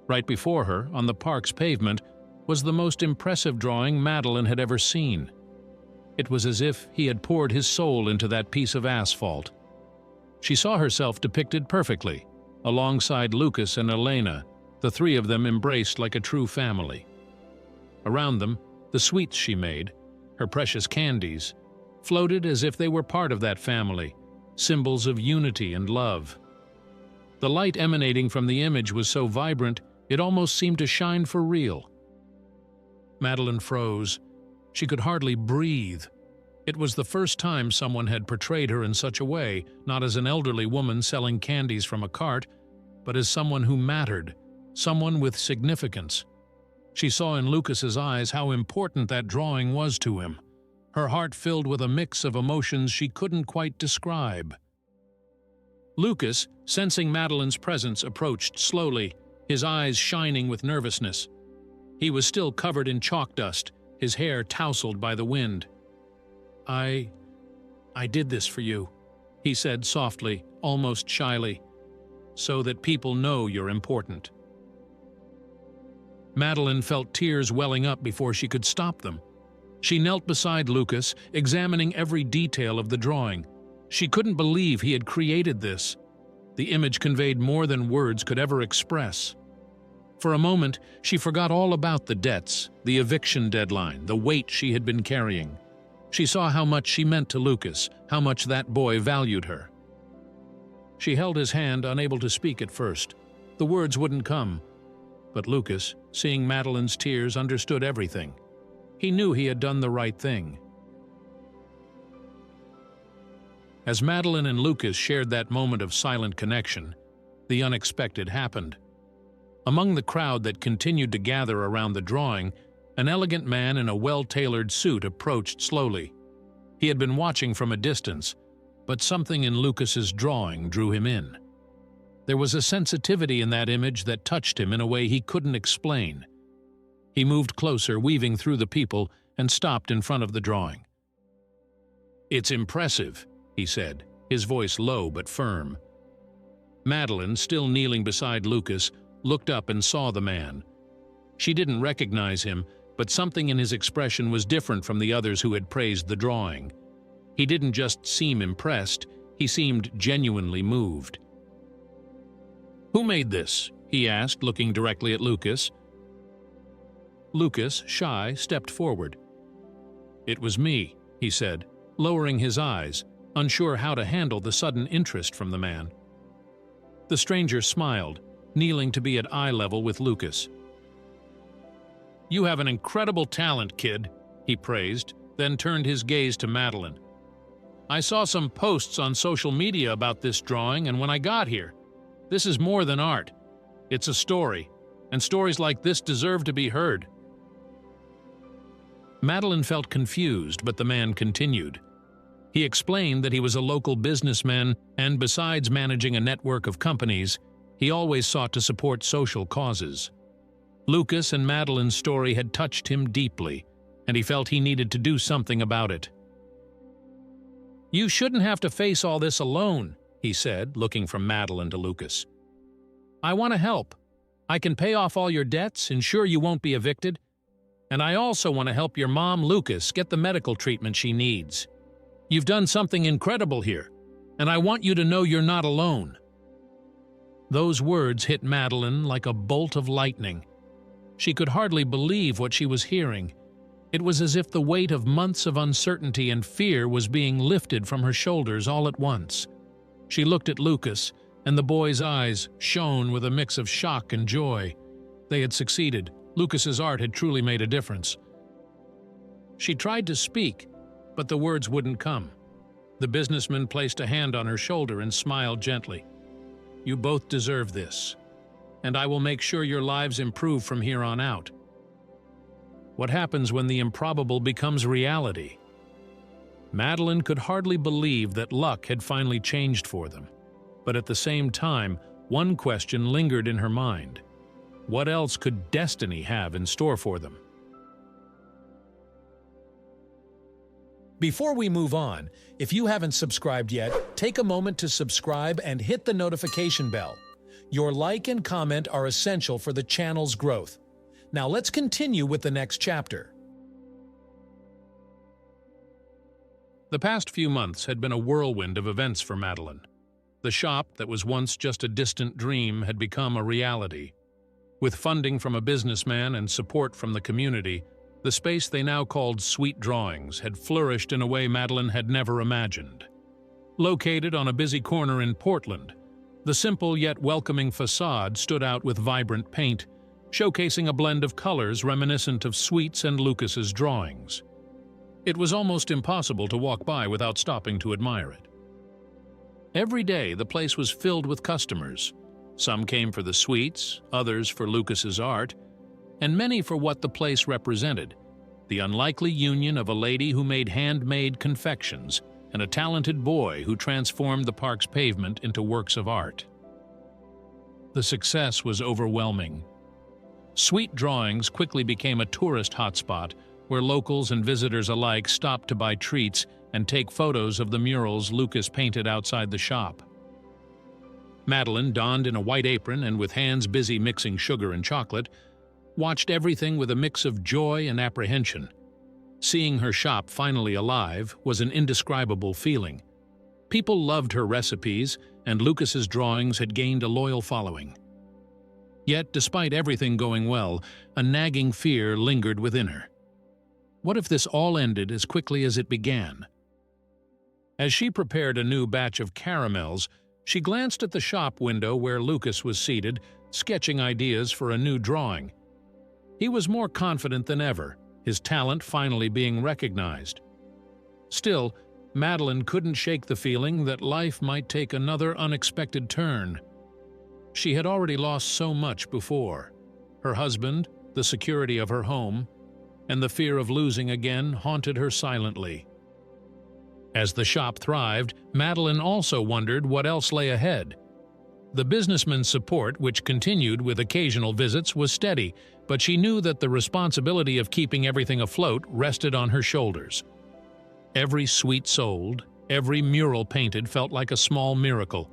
Right before her, on the park's pavement, was the most impressive drawing Madeline had ever seen. It was as if he had poured his soul into that piece of asphalt. She saw herself depicted perfectly, alongside Lucas and Elena, the three of them embraced like a true family. Around them, the sweets she made, her precious candies, floated as if they were part of that family, symbols of unity and love. The light emanating from the image was so vibrant, it almost seemed to shine for real. Madeline froze. She could hardly breathe. It was the first time someone had portrayed her in such a way, not as an elderly woman selling candies from a cart, but as someone who mattered, someone with significance. She saw in Lucas's eyes how important that drawing was to him. Her heart filled with a mix of emotions she couldn't quite describe. Lucas, sensing Madeline's presence, approached slowly, his eyes shining with nervousness. He was still covered in chalk dust, his hair tousled by the wind. I did this for you," he said softly, almost shyly, "so that people know you're important." Madeline felt tears welling up before she could stop them. She knelt beside Lucas, examining every detail of the drawing. She couldn't believe he had created this. The image conveyed more than words could ever express. For a moment, she forgot all about the debts, the eviction deadline, the weight she had been carrying. She saw how much she meant to Lucas, how much that boy valued her. She held his hand, unable to speak at first. The words wouldn't come. But Lucas, seeing Madeline's tears, understood everything. He knew he had done the right thing. As Madeline and Lucas shared that moment of silent connection, the unexpected happened. Among the crowd that continued to gather around the drawing, an elegant man in a well-tailored suit approached slowly. He had been watching from a distance, but something in Lucas's drawing drew him in. There was a sensitivity in that image that touched him in a way he couldn't explain. He moved closer, weaving through the people, and stopped in front of the drawing. "It's impressive," he said, his voice low but firm. Madeline, still kneeling beside Lucas, looked up and saw the man. She didn't recognize him, but something in his expression was different from the others who had praised the drawing. He didn't just seem impressed, he seemed genuinely moved. "Who made this?" he asked, looking directly at Lucas. Lucas, shy, stepped forward. "It was me," he said, lowering his eyes, unsure how to handle the sudden interest from the man. The stranger smiled, kneeling to be at eye level with Lucas. "You have an incredible talent, kid," he praised, then turned his gaze to Madeline. "I saw some posts on social media about this drawing, and when I got here, this is more than art. It's a story, and stories like this deserve to be heard." Madeline felt confused, but the man continued. He explained that he was a local businessman, and besides managing a network of companies, he always sought to support social causes. Lucas and Madeline's story had touched him deeply, and he felt he needed to do something about it. "You shouldn't have to face all this alone," he said, looking from Madeline to Lucas. "I want to help. I can pay off all your debts, ensure you won't be evicted, and I also want to help your mom, Lucas, get the medical treatment she needs. You've done something incredible here, and I want you to know you're not alone." Those words hit Madeline like a bolt of lightning. She could hardly believe what she was hearing. It was as if the weight of months of uncertainty and fear was being lifted from her shoulders all at once. She looked at Lucas, and the boy's eyes shone with a mix of shock and joy. They had succeeded. Lucas's art had truly made a difference. She tried to speak, but the words wouldn't come. The businessman placed a hand on her shoulder and smiled gently. "You both deserve this, and I will make sure your lives improve from here on out." What happens when the improbable becomes reality? Madeline could hardly believe that luck had finally changed for them. But at the same time, one question lingered in her mind. What else could destiny have in store for them? Before we move on, if you haven't subscribed yet, take a moment to subscribe and hit the notification bell. Your like and comment are essential for the channel's growth. Now let's continue with the next chapter. The past few months had been a whirlwind of events for Madeline. The shop that was once just a distant dream had become a reality. With funding from a businessman and support from the community, the space they now called Sweet Drawings had flourished in a way Madeline had never imagined. Located on a busy corner in Portland, the simple yet welcoming facade stood out with vibrant paint, showcasing a blend of colors reminiscent of Sweet's and Lucas's drawings. It was almost impossible to walk by without stopping to admire it. Every day, the place was filled with customers. Some came for the sweets, others for Lucas's art, and many for what the place represented: the unlikely union of a lady who made handmade confections and a talented boy who transformed the park's pavement into works of art. The success was overwhelming. Sweet Drawings quickly became a tourist hotspot where locals and visitors alike stopped to buy treats and take photos of the murals Lucas painted outside the shop. Madeline, donned in a white apron and with hands busy mixing sugar and chocolate, watched everything with a mix of joy and apprehension. Seeing her shop finally alive was an indescribable feeling. People loved her recipes, and Lucas's drawings had gained a loyal following. Yet, despite everything going well, a nagging fear lingered within her. What if this all ended as quickly as it began? As she prepared a new batch of caramels, she glanced at the shop window where Lucas was seated, sketching ideas for a new drawing. He was more confident than ever, his talent finally being recognized. Still, Madeline couldn't shake the feeling that life might take another unexpected turn. She had already lost so much before: her husband, the security of her home, and the fear of losing again haunted her silently. As the shop thrived, Madeline also wondered what else lay ahead. The businessman's support, which continued with occasional visits, was steady, but she knew that the responsibility of keeping everything afloat rested on her shoulders. Every sweet sold, every mural painted felt like a small miracle,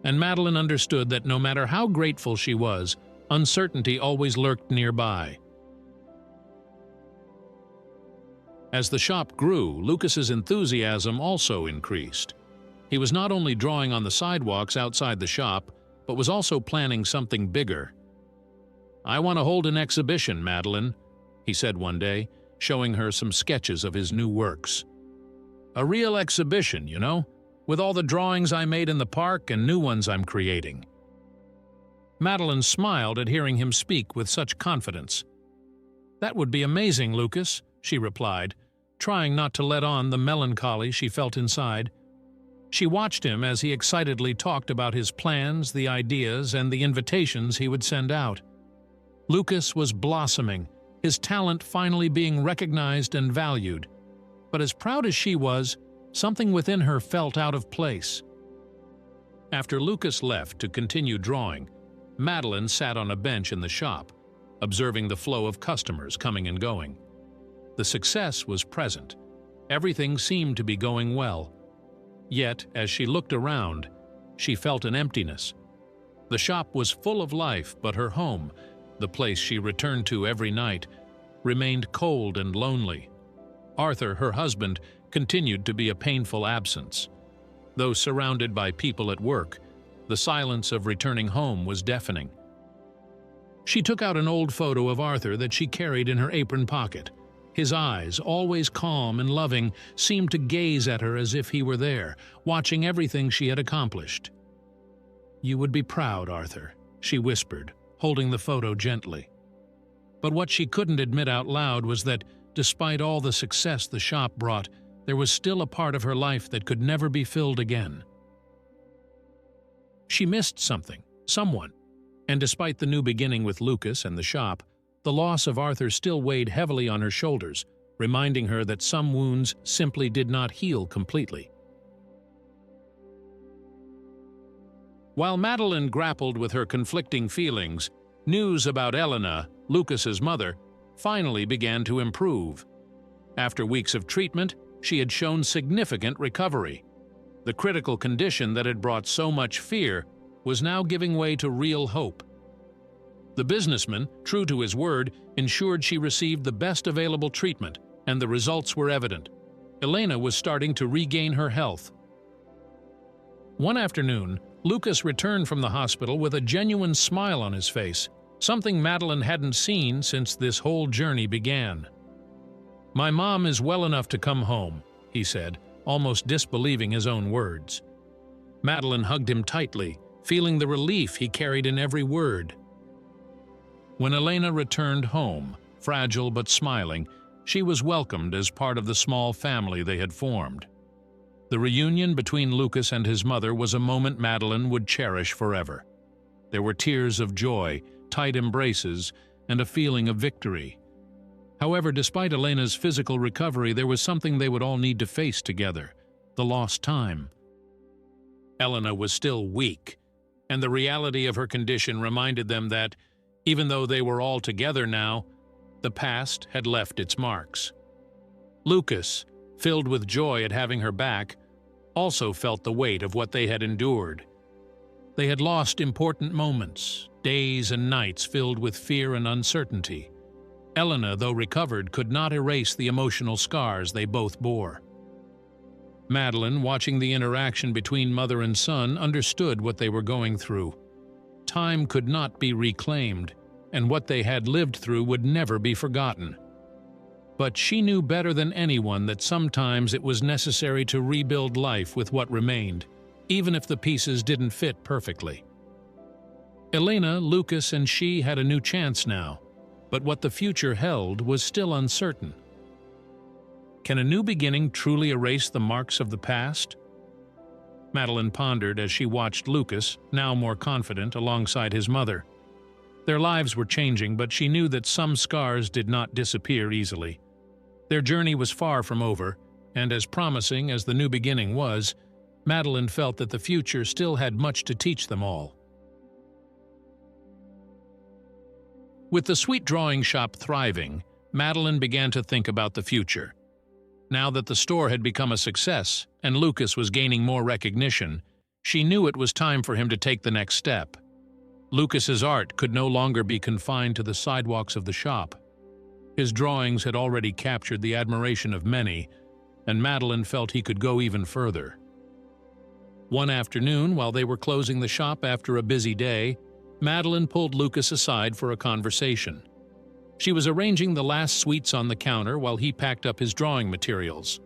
and Madeline understood that no matter how grateful she was, uncertainty always lurked nearby. As the shop grew, Lucas's enthusiasm also increased. He was not only drawing on the sidewalks outside the shop, but was also planning something bigger. "I want to hold an exhibition, Madeline," he said one day, showing her some sketches of his new works. "A real exhibition, you know, with all the drawings I made in the park and new ones I'm creating." Madeline smiled at hearing him speak with such confidence. "That would be amazing, Lucas," she replied, trying not to let on the melancholy she felt inside. She watched him as he excitedly talked about his plans, the ideas, and the invitations he would send out. Lucas was blossoming, his talent finally being recognized and valued. But as proud as she was, something within her felt out of place. After Lucas left to continue drawing, Madeline sat on a bench in the shop, observing the flow of customers coming and going. The success was present. Everything seemed to be going well. Yet, as she looked around, she felt an emptiness. The shop was full of life, but her home, the place she returned to every night, remained cold and lonely. Arthur, her husband, continued to be a painful absence. Though surrounded by people at work, the silence of returning home was deafening. She took out an old photo of Arthur that she carried in her apron pocket. His eyes, always calm and loving, seemed to gaze at her as if he were there, watching everything she had accomplished. "You would be proud, Arthur," she whispered, holding the photo gently. But what she couldn't admit out loud was that, despite all the success the shop brought, there was still a part of her life that could never be filled again. She missed something, someone, and despite the new beginning with Lucas and the shop, the loss of Arthur still weighed heavily on her shoulders, reminding her that some wounds simply did not heal completely. While Madeline grappled with her conflicting feelings, news about Elena, Lucas's mother, finally began to improve. After weeks of treatment, she had shown significant recovery. The critical condition that had brought so much fear was now giving way to real hope. The businessman, true to his word, ensured she received the best available treatment, and the results were evident. Elena was starting to regain her health. One afternoon, Lucas returned from the hospital with a genuine smile on his face, something Madeline hadn't seen since this whole journey began. "My mom is well enough to come home," he said, almost disbelieving his own words. Madeline hugged him tightly, feeling the relief he carried in every word. When Elena returned home, fragile but smiling, she was welcomed as part of the small family they had formed. The reunion between Lucas and his mother was a moment Madeline would cherish forever. There were tears of joy, tight embraces, and a feeling of victory. However, despite Elena's physical recovery, there was something they would all need to face together: the lost time. Elena was still weak, and the reality of her condition reminded them that, even though they were all together now, the past had left its marks. Lucas, filled with joy at having her back, also felt the weight of what they had endured. They had lost important moments, days and nights filled with fear and uncertainty. Elena, though recovered, could not erase the emotional scars they both bore. Madeline, watching the interaction between mother and son, understood what they were going through. Time could not be reclaimed, and what they had lived through would never be forgotten. But she knew better than anyone that sometimes it was necessary to rebuild life with what remained, even if the pieces didn't fit perfectly. Elena, Lucas, and she had a new chance now, but what the future held was still uncertain. Can a new beginning truly erase the marks of the past? Madeline pondered as she watched Lucas, now more confident, alongside his mother. Their lives were changing, but she knew that some scars did not disappear easily. Their journey was far from over, and as promising as the new beginning was, Madeline felt that the future still had much to teach them all. With the sweet drawing shop thriving, Madeline began to think about the future. Now that the store had become a success and Lucas was gaining more recognition, she knew it was time for him to take the next step. Lucas's art could no longer be confined to the sidewalks of the shop. His drawings had already captured the admiration of many, and Madeline felt he could go even further. One afternoon, while they were closing the shop after a busy day, Madeline pulled Lucas aside for a conversation. She was arranging the last sweets on the counter while he packed up his drawing materials.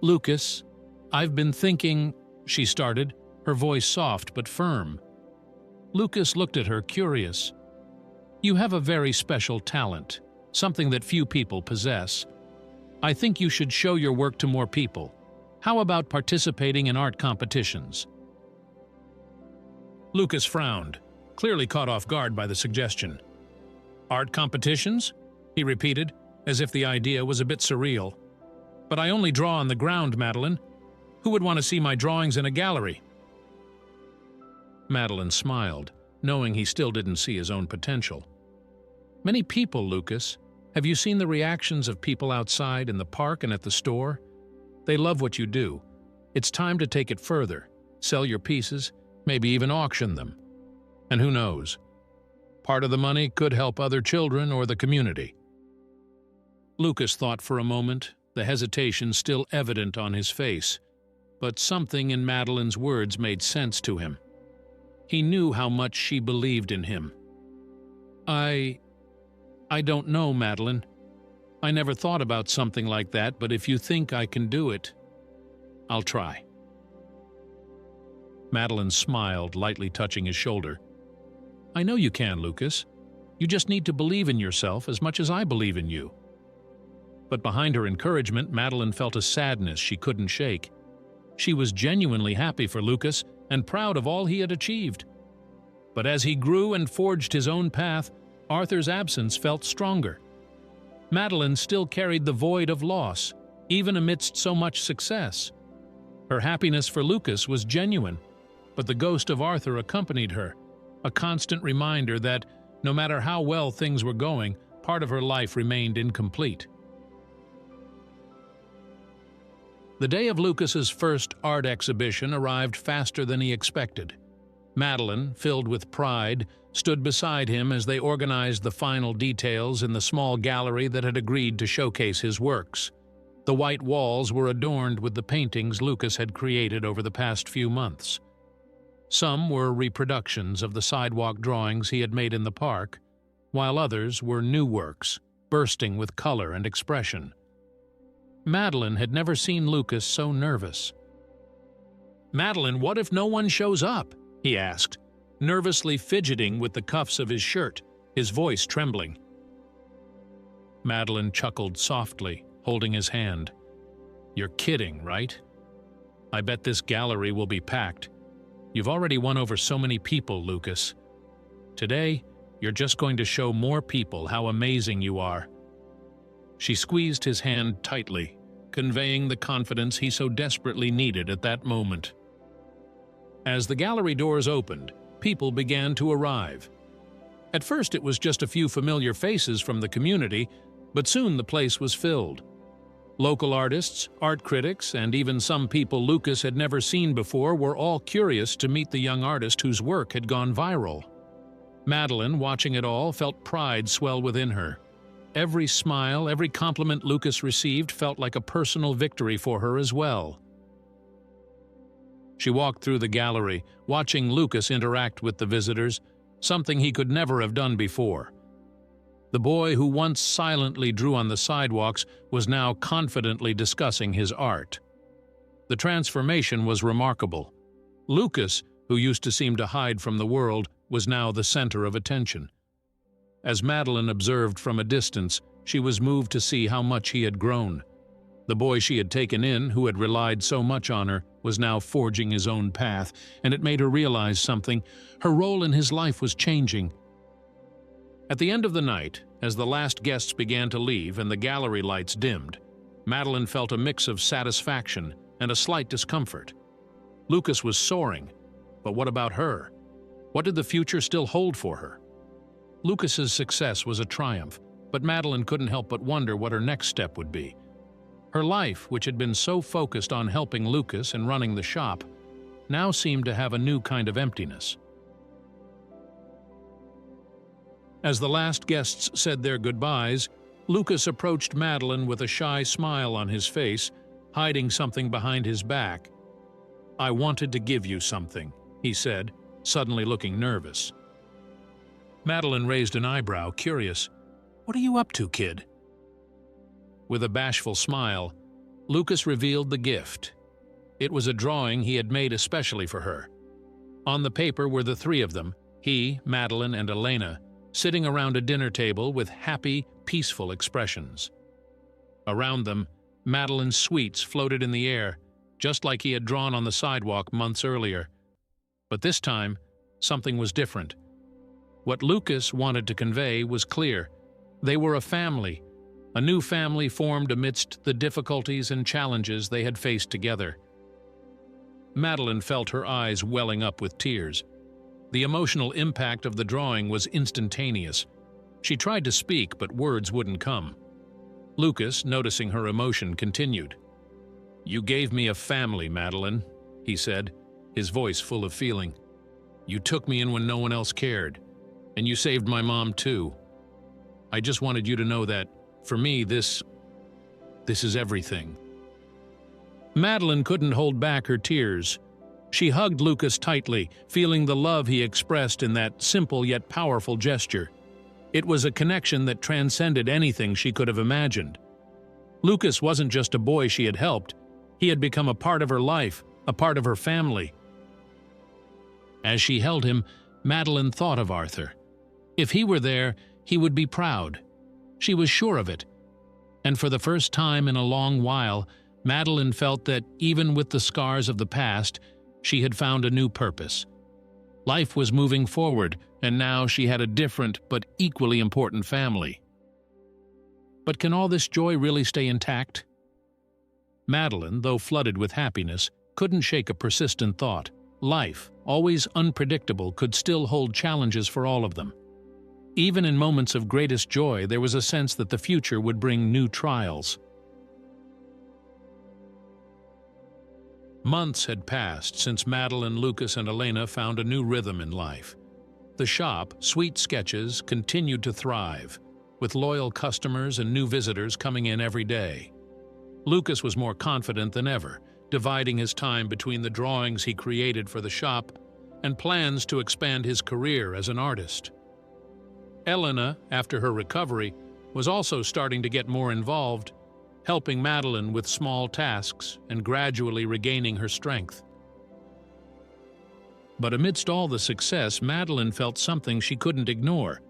"Lucas, I've been thinking," she started, her voice soft but firm. Lucas looked at her, curious. "You have a very special talent, something that few people possess. I think you should show your work to more people. How about participating in art competitions?" Lucas frowned, clearly caught off guard by the suggestion. "Art competitions?" he repeated, as if the idea was a bit surreal. "But I only draw on the ground, Madeline. Who would want to see my drawings in a gallery?" Madeline smiled, knowing he still didn't see his own potential. "Many people, Lucas. Have you seen the reactions of people outside, in the park and at the store? They love what you do. It's time to take it further, sell your pieces, maybe even auction them. And who knows? Part of the money could help other children or the community." Lucas thought for a moment, the hesitation still evident on his face, but something in Madeline's words made sense to him. He knew how much she believed in him. I don't know, Madeline. I never thought about something like that, but if you think I can do it, I'll try." Madeline smiled, lightly touching his shoulder. "I know you can, Lucas. You just need to believe in yourself as much as I believe in you." But behind her encouragement, Madeline felt a sadness she couldn't shake. She was genuinely happy for Lucas and proud of all he had achieved. But as he grew and forged his own path, Arthur's absence felt stronger. Madeline still carried the void of loss, even amidst so much success. Her happiness for Lucas was genuine, but the ghost of Arthur accompanied her, a constant reminder that, no matter how well things were going, part of her life remained incomplete. The day of Lucas's first art exhibition arrived faster than he expected. Madeline, filled with pride, stood beside him as they organized the final details in the small gallery that had agreed to showcase his works. The white walls were adorned with the paintings Lucas had created over the past few months. Some were reproductions of the sidewalk drawings he had made in the park, while others were new works, bursting with color and expression. Madeline had never seen Lucas so nervous. "Madeline, what if no one shows up?" he asked, nervously fidgeting with the cuffs of his shirt, his voice trembling. Madeline chuckled softly, holding his hand. "You're kidding, right? I bet this gallery will be packed. You've already won over so many people, Lucas. Today, you're just going to show more people how amazing you are." She squeezed his hand tightly, conveying the confidence he so desperately needed at that moment. As the gallery doors opened, people began to arrive. At first it was just a few familiar faces from the community, but soon the place was filled. Local artists, art critics, and even some people Lucas had never seen before were all curious to meet the young artist whose work had gone viral. Madeline, watching it all, felt pride swell within her. Every smile, every compliment Lucas received felt like a personal victory for her as well. She walked through the gallery, watching Lucas interact with the visitors, something he could never have done before. The boy who once silently drew on the sidewalks was now confidently discussing his art. The transformation was remarkable. Lucas, who used to seem to hide from the world, was now the center of attention. As Madeline observed from a distance, she was moved to see how much he had grown. The boy she had taken in, who had relied so much on her, was now forging his own path, and it made her realize something. Her role in his life was changing. At the end of the night, as the last guests began to leave and the gallery lights dimmed, Madeline felt a mix of satisfaction and a slight discomfort. Lucas was soaring, but what about her? What did the future still hold for her? Lucas's success was a triumph, but Madeline couldn't help but wonder what her next step would be. Her life, which had been so focused on helping Lucas and running the shop, now seemed to have a new kind of emptiness. As the last guests said their goodbyes, Lucas approached Madeline with a shy smile on his face, hiding something behind his back. "I wanted to give you something," he said, suddenly looking nervous. Madeline raised an eyebrow, curious. "What are you up to, kid?" With a bashful smile, Lucas revealed the gift. It was a drawing he had made especially for her. On the paper were the three of them, he, Madeline, and Elena, sitting around a dinner table with happy, peaceful expressions. Around them, Madeline's sweets floated in the air, just like he had drawn on the sidewalk months earlier. But this time, something was different. What Lucas wanted to convey was clear. They were a family, a new family formed amidst the difficulties and challenges they had faced together. Madeline felt her eyes welling up with tears. The emotional impact of the drawing was instantaneous. She tried to speak, but words wouldn't come. Lucas, noticing her emotion, continued. "You gave me a family, Madeline," he said, his voice full of feeling. "You took me in when no one else cared, and you saved my mom too. I just wanted you to know that, for me, this is everything." Madeline couldn't hold back her tears. She hugged Lucas tightly, feeling the love he expressed in that simple yet powerful gesture. It was a connection that transcended anything she could have imagined. Lucas wasn't just a boy she had helped. He had become a part of her life, a part of her family. As she held him, Madeline thought of Arthur. If he were there, he would be proud. She was sure of it. And for the first time in a long while, Madeline felt that, even with the scars of the past, she had found a new purpose. Life was moving forward, and now she had a different but equally important family. But can all this joy really stay intact? Madeline, though flooded with happiness, couldn't shake a persistent thought. Life, always unpredictable, could still hold challenges for all of them. Even in moments of greatest joy, there was a sense that the future would bring new trials. Months had passed since Madeline, Lucas, and Elena found a new rhythm in life. The shop, Sweet Sketches, continued to thrive, with loyal customers and new visitors coming in every day. Lucas was more confident than ever, dividing his time between the drawings he created for the shop and plans to expand his career as an artist. Elena, after her recovery, was also starting to get more involved, helping Madeline with small tasks and gradually regaining her strength. But amidst all the success, Madeline felt something she couldn't ignore.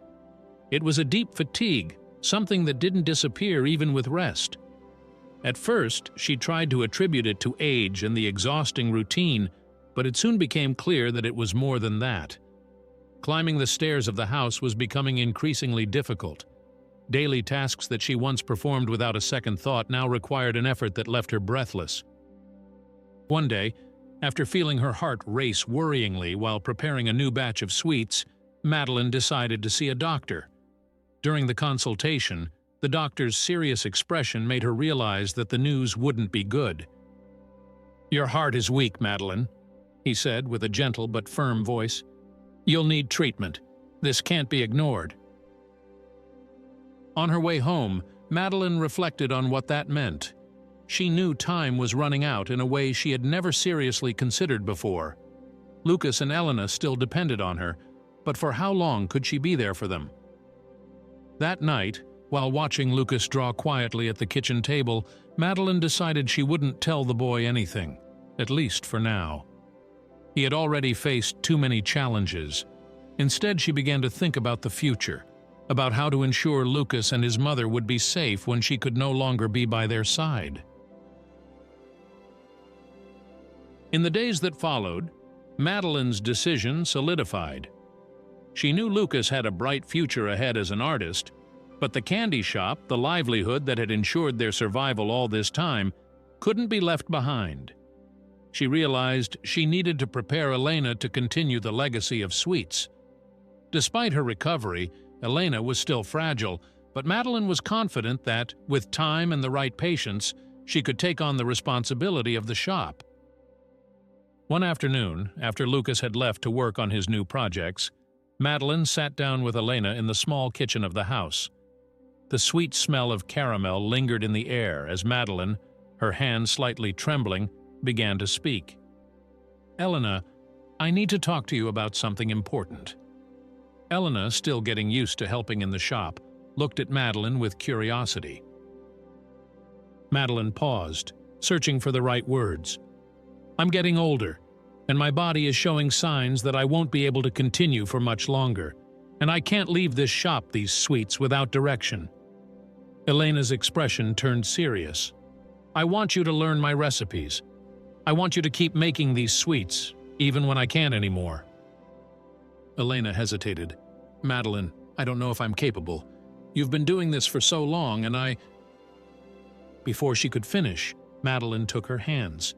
It was a deep fatigue, something that didn't disappear even with rest. At first, she tried to attribute it to age and the exhausting routine, but it soon became clear that it was more than that. Climbing the stairs of the house was becoming increasingly difficult. Daily tasks that she once performed without a second thought now required an effort that left her breathless. One day, after feeling her heart race worryingly while preparing a new batch of sweets, Madeline decided to see a doctor. During the consultation, the doctor's serious expression made her realize that the news wouldn't be good. "Your heart is weak, Madeline," he said with a gentle but firm voice. "You'll need treatment. This can't be ignored." On her way home, Madeline reflected on what that meant. She knew time was running out in a way she had never seriously considered before. Lucas and Elena still depended on her, but for how long could she be there for them? That night, while watching Lucas draw quietly at the kitchen table, Madeline decided she wouldn't tell the boy anything, at least for now. He had already faced too many challenges. Instead, she began to think about the future, about how to ensure Lucas and his mother would be safe when she could no longer be by their side. In the days that followed, Madeline's decision solidified. She knew Lucas had a bright future ahead as an artist, but the candy shop, the livelihood that had ensured their survival all this time, couldn't be left behind. She realized she needed to prepare Elena to continue the legacy of sweets. Despite her recovery, Elena was still fragile, but Madeline was confident that, with time and the right patience, she could take on the responsibility of the shop. One afternoon, after Lucas had left to work on his new projects, Madeline sat down with Elena in the small kitchen of the house. The sweet smell of caramel lingered in the air as Madeline, her hand slightly trembling, began to speak. "Elena, I need to talk to you about something important." Elena, still getting used to helping in the shop, looked at Madeline with curiosity. Madeline paused, searching for the right words. "I'm getting older, and my body is showing signs that I won't be able to continue for much longer, and I can't leave this shop, these sweets, without direction." Elena's expression turned serious. "I want you to learn my recipes. I want you to keep making these sweets, even when I can't anymore." Elena hesitated. "Madeline, I don't know if I'm capable. You've been doing this for so long, and I—" Before she could finish, Madeline took her hands.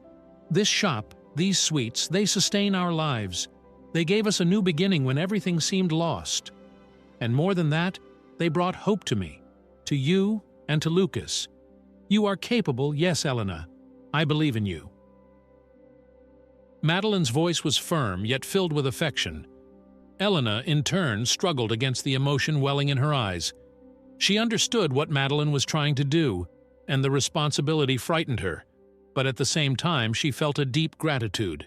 "This shop, these sweets, they sustain our lives. They gave us a new beginning when everything seemed lost. And more than that, they brought hope to me, to you, and to Lucas. You are capable, yes, Elena. I believe in you." Madeline's voice was firm, yet filled with affection. Elena, in turn, struggled against the emotion welling in her eyes. She understood what Madeline was trying to do, and the responsibility frightened her, but at the same time she felt a deep gratitude.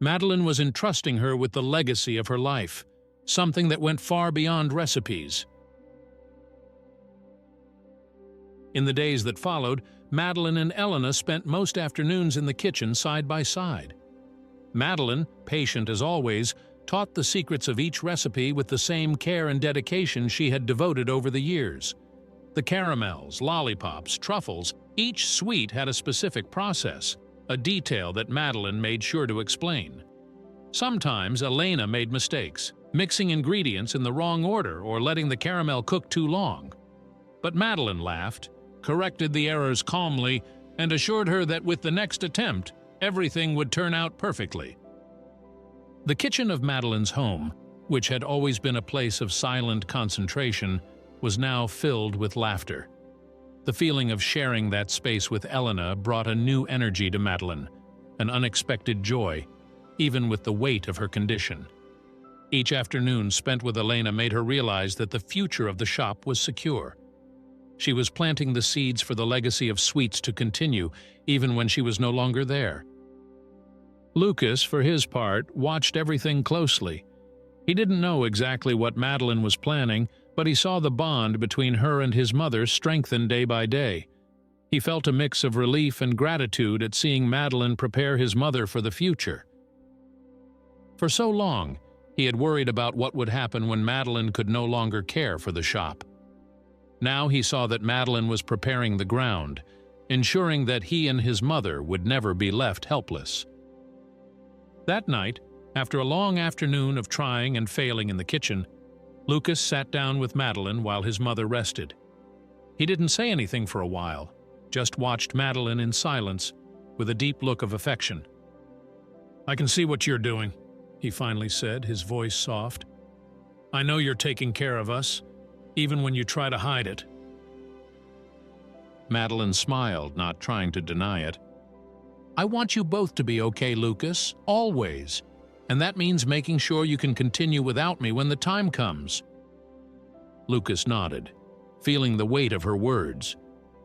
Madeline was entrusting her with the legacy of her life, something that went far beyond recipes. In the days that followed, Madeline and Elena spent most afternoons in the kitchen side by side. Madeline, patient as always, taught the secrets of each recipe with the same care and dedication she had devoted over the years. The caramels, lollipops, truffles, each sweet had a specific process, a detail that Madeline made sure to explain. Sometimes Elena made mistakes, mixing ingredients in the wrong order or letting the caramel cook too long. But Madeline laughed, corrected the errors calmly, and assured her that with the next attempt, everything would turn out perfectly. The kitchen of Madeline's home, which had always been a place of silent concentration, was now filled with laughter. The feeling of sharing that space with Elena brought a new energy to Madeline, an unexpected joy, even with the weight of her condition. Each afternoon spent with Elena made her realize that the future of the shop was secure. She was planting the seeds for the legacy of sweets to continue, even when she was no longer there. Lucas, for his part, watched everything closely. He didn't know exactly what Madeline was planning, but he saw the bond between her and his mother strengthen day by day. He felt a mix of relief and gratitude at seeing Madeline prepare his mother for the future. For so long, he had worried about what would happen when Madeline could no longer care for the shop. Now he saw that Madeline was preparing the ground, ensuring that he and his mother would never be left helpless. That night, after a long afternoon of trying and failing in the kitchen, Lucas sat down with Madeline while his mother rested. He didn't say anything for a while, just watched Madeline in silence, with a deep look of affection. "I can see what you're doing," he finally said, his voice soft. "I know you're taking care of us, even when you try to hide it." Madeline smiled, not trying to deny it. "I want you both to be okay, Lucas, always. And that means making sure you can continue without me when the time comes." Lucas nodded, feeling the weight of her words.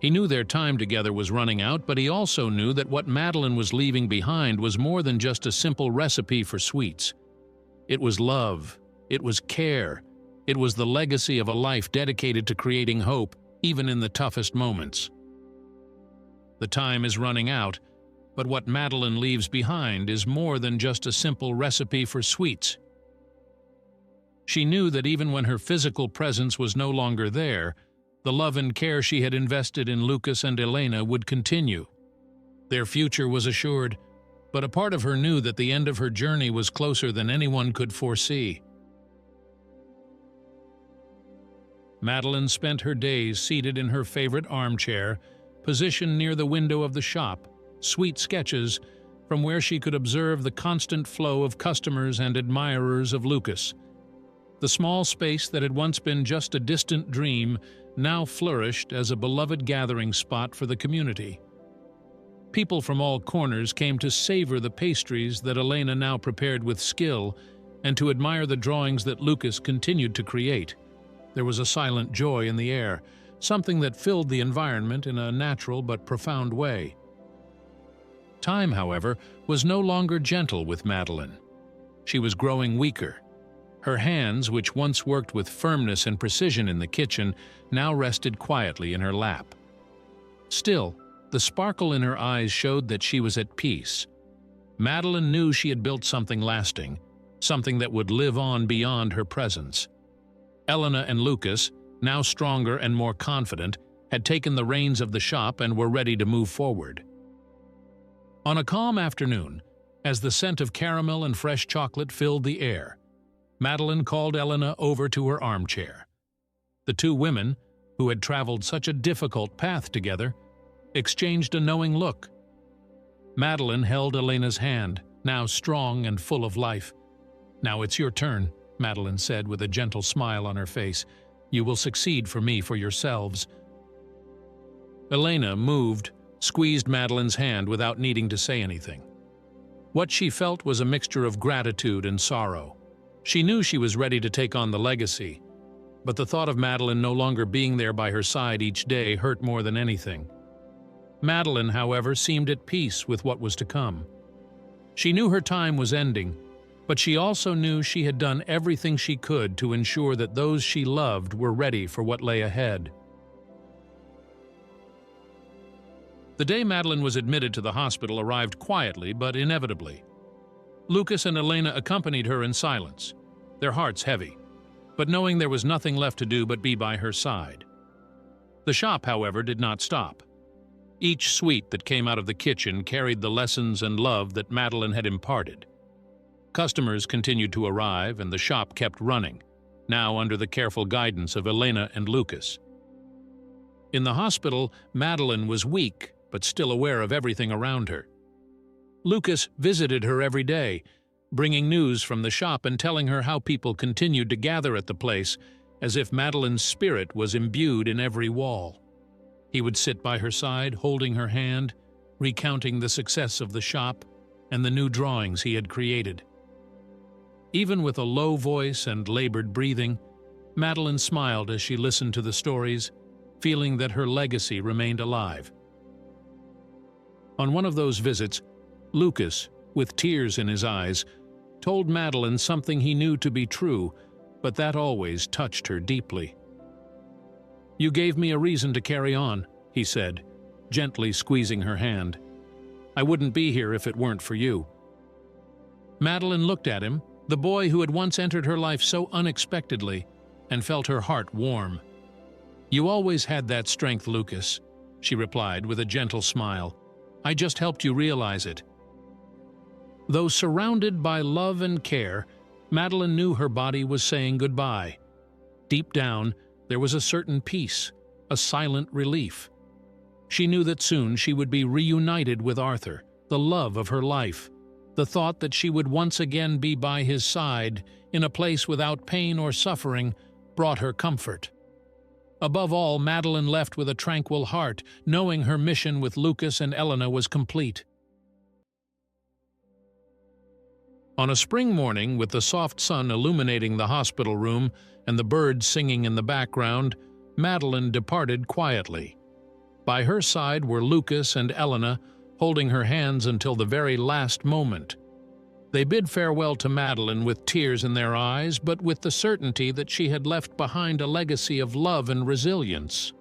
He knew their time together was running out, but he also knew that what Madeline was leaving behind was more than just a simple recipe for sweets. It was love, it was care, it was the legacy of a life dedicated to creating hope, even in the toughest moments. The time is running out, but what Madeline leaves behind is more than just a simple recipe for sweets. She knew that even when her physical presence was no longer there, the love and care she had invested in Lucas and Elena would continue. Their future was assured, but a part of her knew that the end of her journey was closer than anyone could foresee. Madeline spent her days seated in her favorite armchair, positioned near the window of the shop, sweet sketches from where she could observe the constant flow of customers and admirers of Lucas. The small space that had once been just a distant dream now flourished as a beloved gathering spot for the community. People from all corners came to savor the pastries that Elena now prepared with skill and to admire the drawings that Lucas continued to create. There was a silent joy in the air, something that filled the environment in a natural but profound way. Time, however, was no longer gentle with Madeline. She was growing weaker. Her hands, which once worked with firmness and precision in the kitchen, now rested quietly in her lap. Still, the sparkle in her eyes showed that she was at peace. Madeline knew she had built something lasting, something that would live on beyond her presence. Elena and Lucas, now stronger and more confident, had taken the reins of the shop and were ready to move forward. On a calm afternoon, as the scent of caramel and fresh chocolate filled the air, Madeline called Elena over to her armchair. The two women, who had traveled such a difficult path together, exchanged a knowing look. Madeline held Elena's hand, now strong and full of life. "Now it's your turn," Madeline said with a gentle smile on her face. "You will succeed for me, for yourselves." Elena, moved, squeezed Madeline's hand without needing to say anything. What she felt was a mixture of gratitude and sorrow. She knew she was ready to take on the legacy, but the thought of Madeline no longer being there by her side each day hurt more than anything. Madeline, however, seemed at peace with what was to come. She knew her time was ending, but she also knew she had done everything she could to ensure that those she loved were ready for what lay ahead. The day Madeline was admitted to the hospital arrived quietly but inevitably. Lucas and Elena accompanied her in silence, their hearts heavy, but knowing there was nothing left to do but be by her side. The shop, however, did not stop. Each sweet that came out of the kitchen carried the lessons and love that Madeline had imparted. Customers continued to arrive, and the shop kept running, now under the careful guidance of Elena and Lucas. In the hospital, Madeline was weak, but still aware of everything around her. Lucas visited her every day, bringing news from the shop and telling her how people continued to gather at the place, as if Madeline's spirit was imbued in every wall. He would sit by her side, holding her hand, recounting the success of the shop and the new drawings he had created. Even with a low voice and labored breathing, Madeline smiled as she listened to the stories, feeling that her legacy remained alive. On one of those visits, Lucas, with tears in his eyes, told Madeline something he knew to be true, but that always touched her deeply. "You gave me a reason to carry on," he said, gently squeezing her hand. "I wouldn't be here if it weren't for you." Madeline looked at him, the boy who had once entered her life so unexpectedly, and felt her heart warm. "You always had that strength, Lucas," she replied with a gentle smile. "I just helped you realize it." Though surrounded by love and care, Madeline knew her body was saying goodbye. Deep down, there was a certain peace, a silent relief. She knew that soon she would be reunited with Arthur, the love of her life. The thought that she would once again be by his side, in a place without pain or suffering, brought her comfort. Above all, Madeline left with a tranquil heart, knowing her mission with Lucas and Elena was complete. On a spring morning, with the soft sun illuminating the hospital room and the birds singing in the background, Madeline departed quietly. By her side were Lucas and Elena, holding her hands until the very last moment. They bid farewell to Madeline with tears in their eyes, but with the certainty that she had left behind a legacy of love and resilience.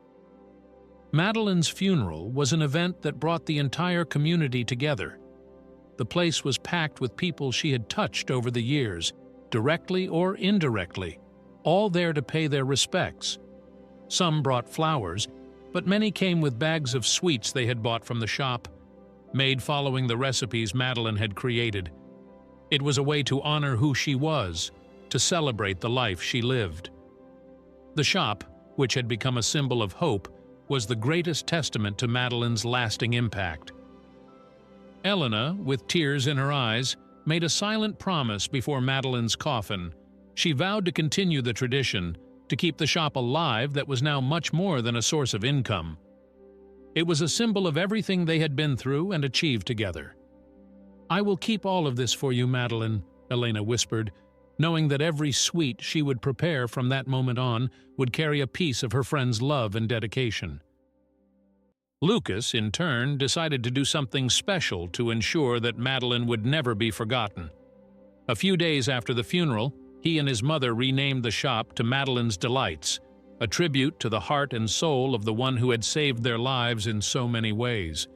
Madeline's funeral was an event that brought the entire community together. The place was packed with people she had touched over the years, directly or indirectly, all there to pay their respects. Some brought flowers, but many came with bags of sweets they had bought from the shop, made following the recipes Madeline had created. It was a way to honor who she was, to celebrate the life she lived. The shop, which had become a symbol of hope, was the greatest testament to Madeline's lasting impact. Elena, with tears in her eyes, made a silent promise before Madeline's coffin. She vowed to continue the tradition, to keep the shop alive that was now much more than a source of income. It was a symbol of everything they had been through and achieved together. "I will keep all of this for you, Madeline," Elena whispered, knowing that every sweet she would prepare from that moment on would carry a piece of her friend's love and dedication. Lucas, in turn, decided to do something special to ensure that Madeline would never be forgotten. A few days after the funeral, he and his mother renamed the shop to Madeline's Delights, a tribute to the heart and soul of the one who had saved their lives in so many ways.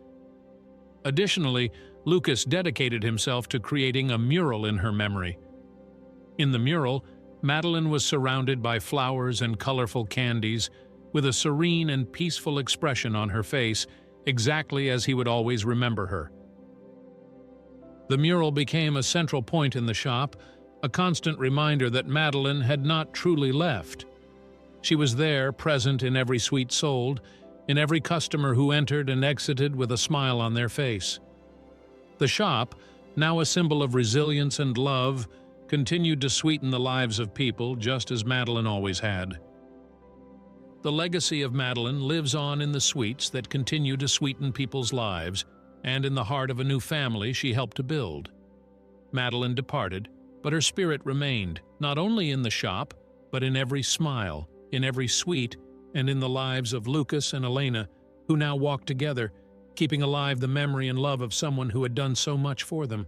Additionally, Lucas dedicated himself to creating a mural in her memory. In the mural, Madeline was surrounded by flowers and colorful candies, with a serene and peaceful expression on her face, exactly as he would always remember her. The mural became a central point in the shop, a constant reminder that Madeline had not truly left. She was there, present in every sweet sold, in every customer who entered and exited with a smile on their face. The shop, now a symbol of resilience and love, continued to sweeten the lives of people just as Madeline always had. The legacy of Madeline lives on in the sweets that continue to sweeten people's lives and in the heart of a new family she helped to build. Madeline departed, but her spirit remained, not only in the shop, but in every smile, in every sweet, and in the lives of Lucas and Elena, who now walk together, keeping alive the memory and love of someone who had done so much for them.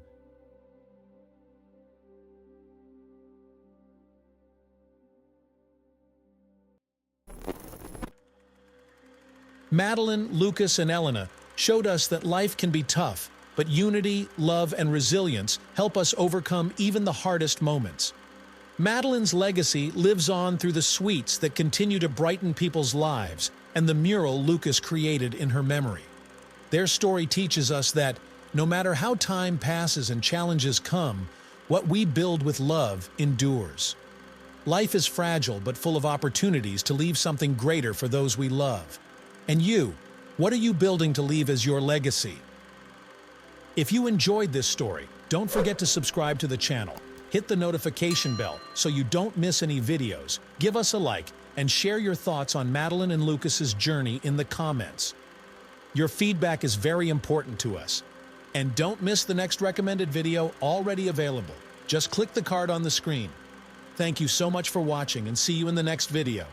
Madeline, Lucas, and Elena showed us that life can be tough, but unity, love, and resilience help us overcome even the hardest moments. Madeline's legacy lives on through the sweets that continue to brighten people's lives and the mural Lucas created in her memory. Their story teaches us that, no matter how time passes and challenges come, what we build with love endures. Life is fragile but full of opportunities to leave something greater for those we love. And you, what are you building to leave as your legacy? If you enjoyed this story, don't forget to subscribe to the channel. Hit the notification bell so you don't miss any videos. Give us a like and share your thoughts on Madeline and Lucas's journey in the comments. Your feedback is very important to us. And don't miss the next recommended video already available. Just click the card on the screen. Thank you so much for watching and see you in the next video.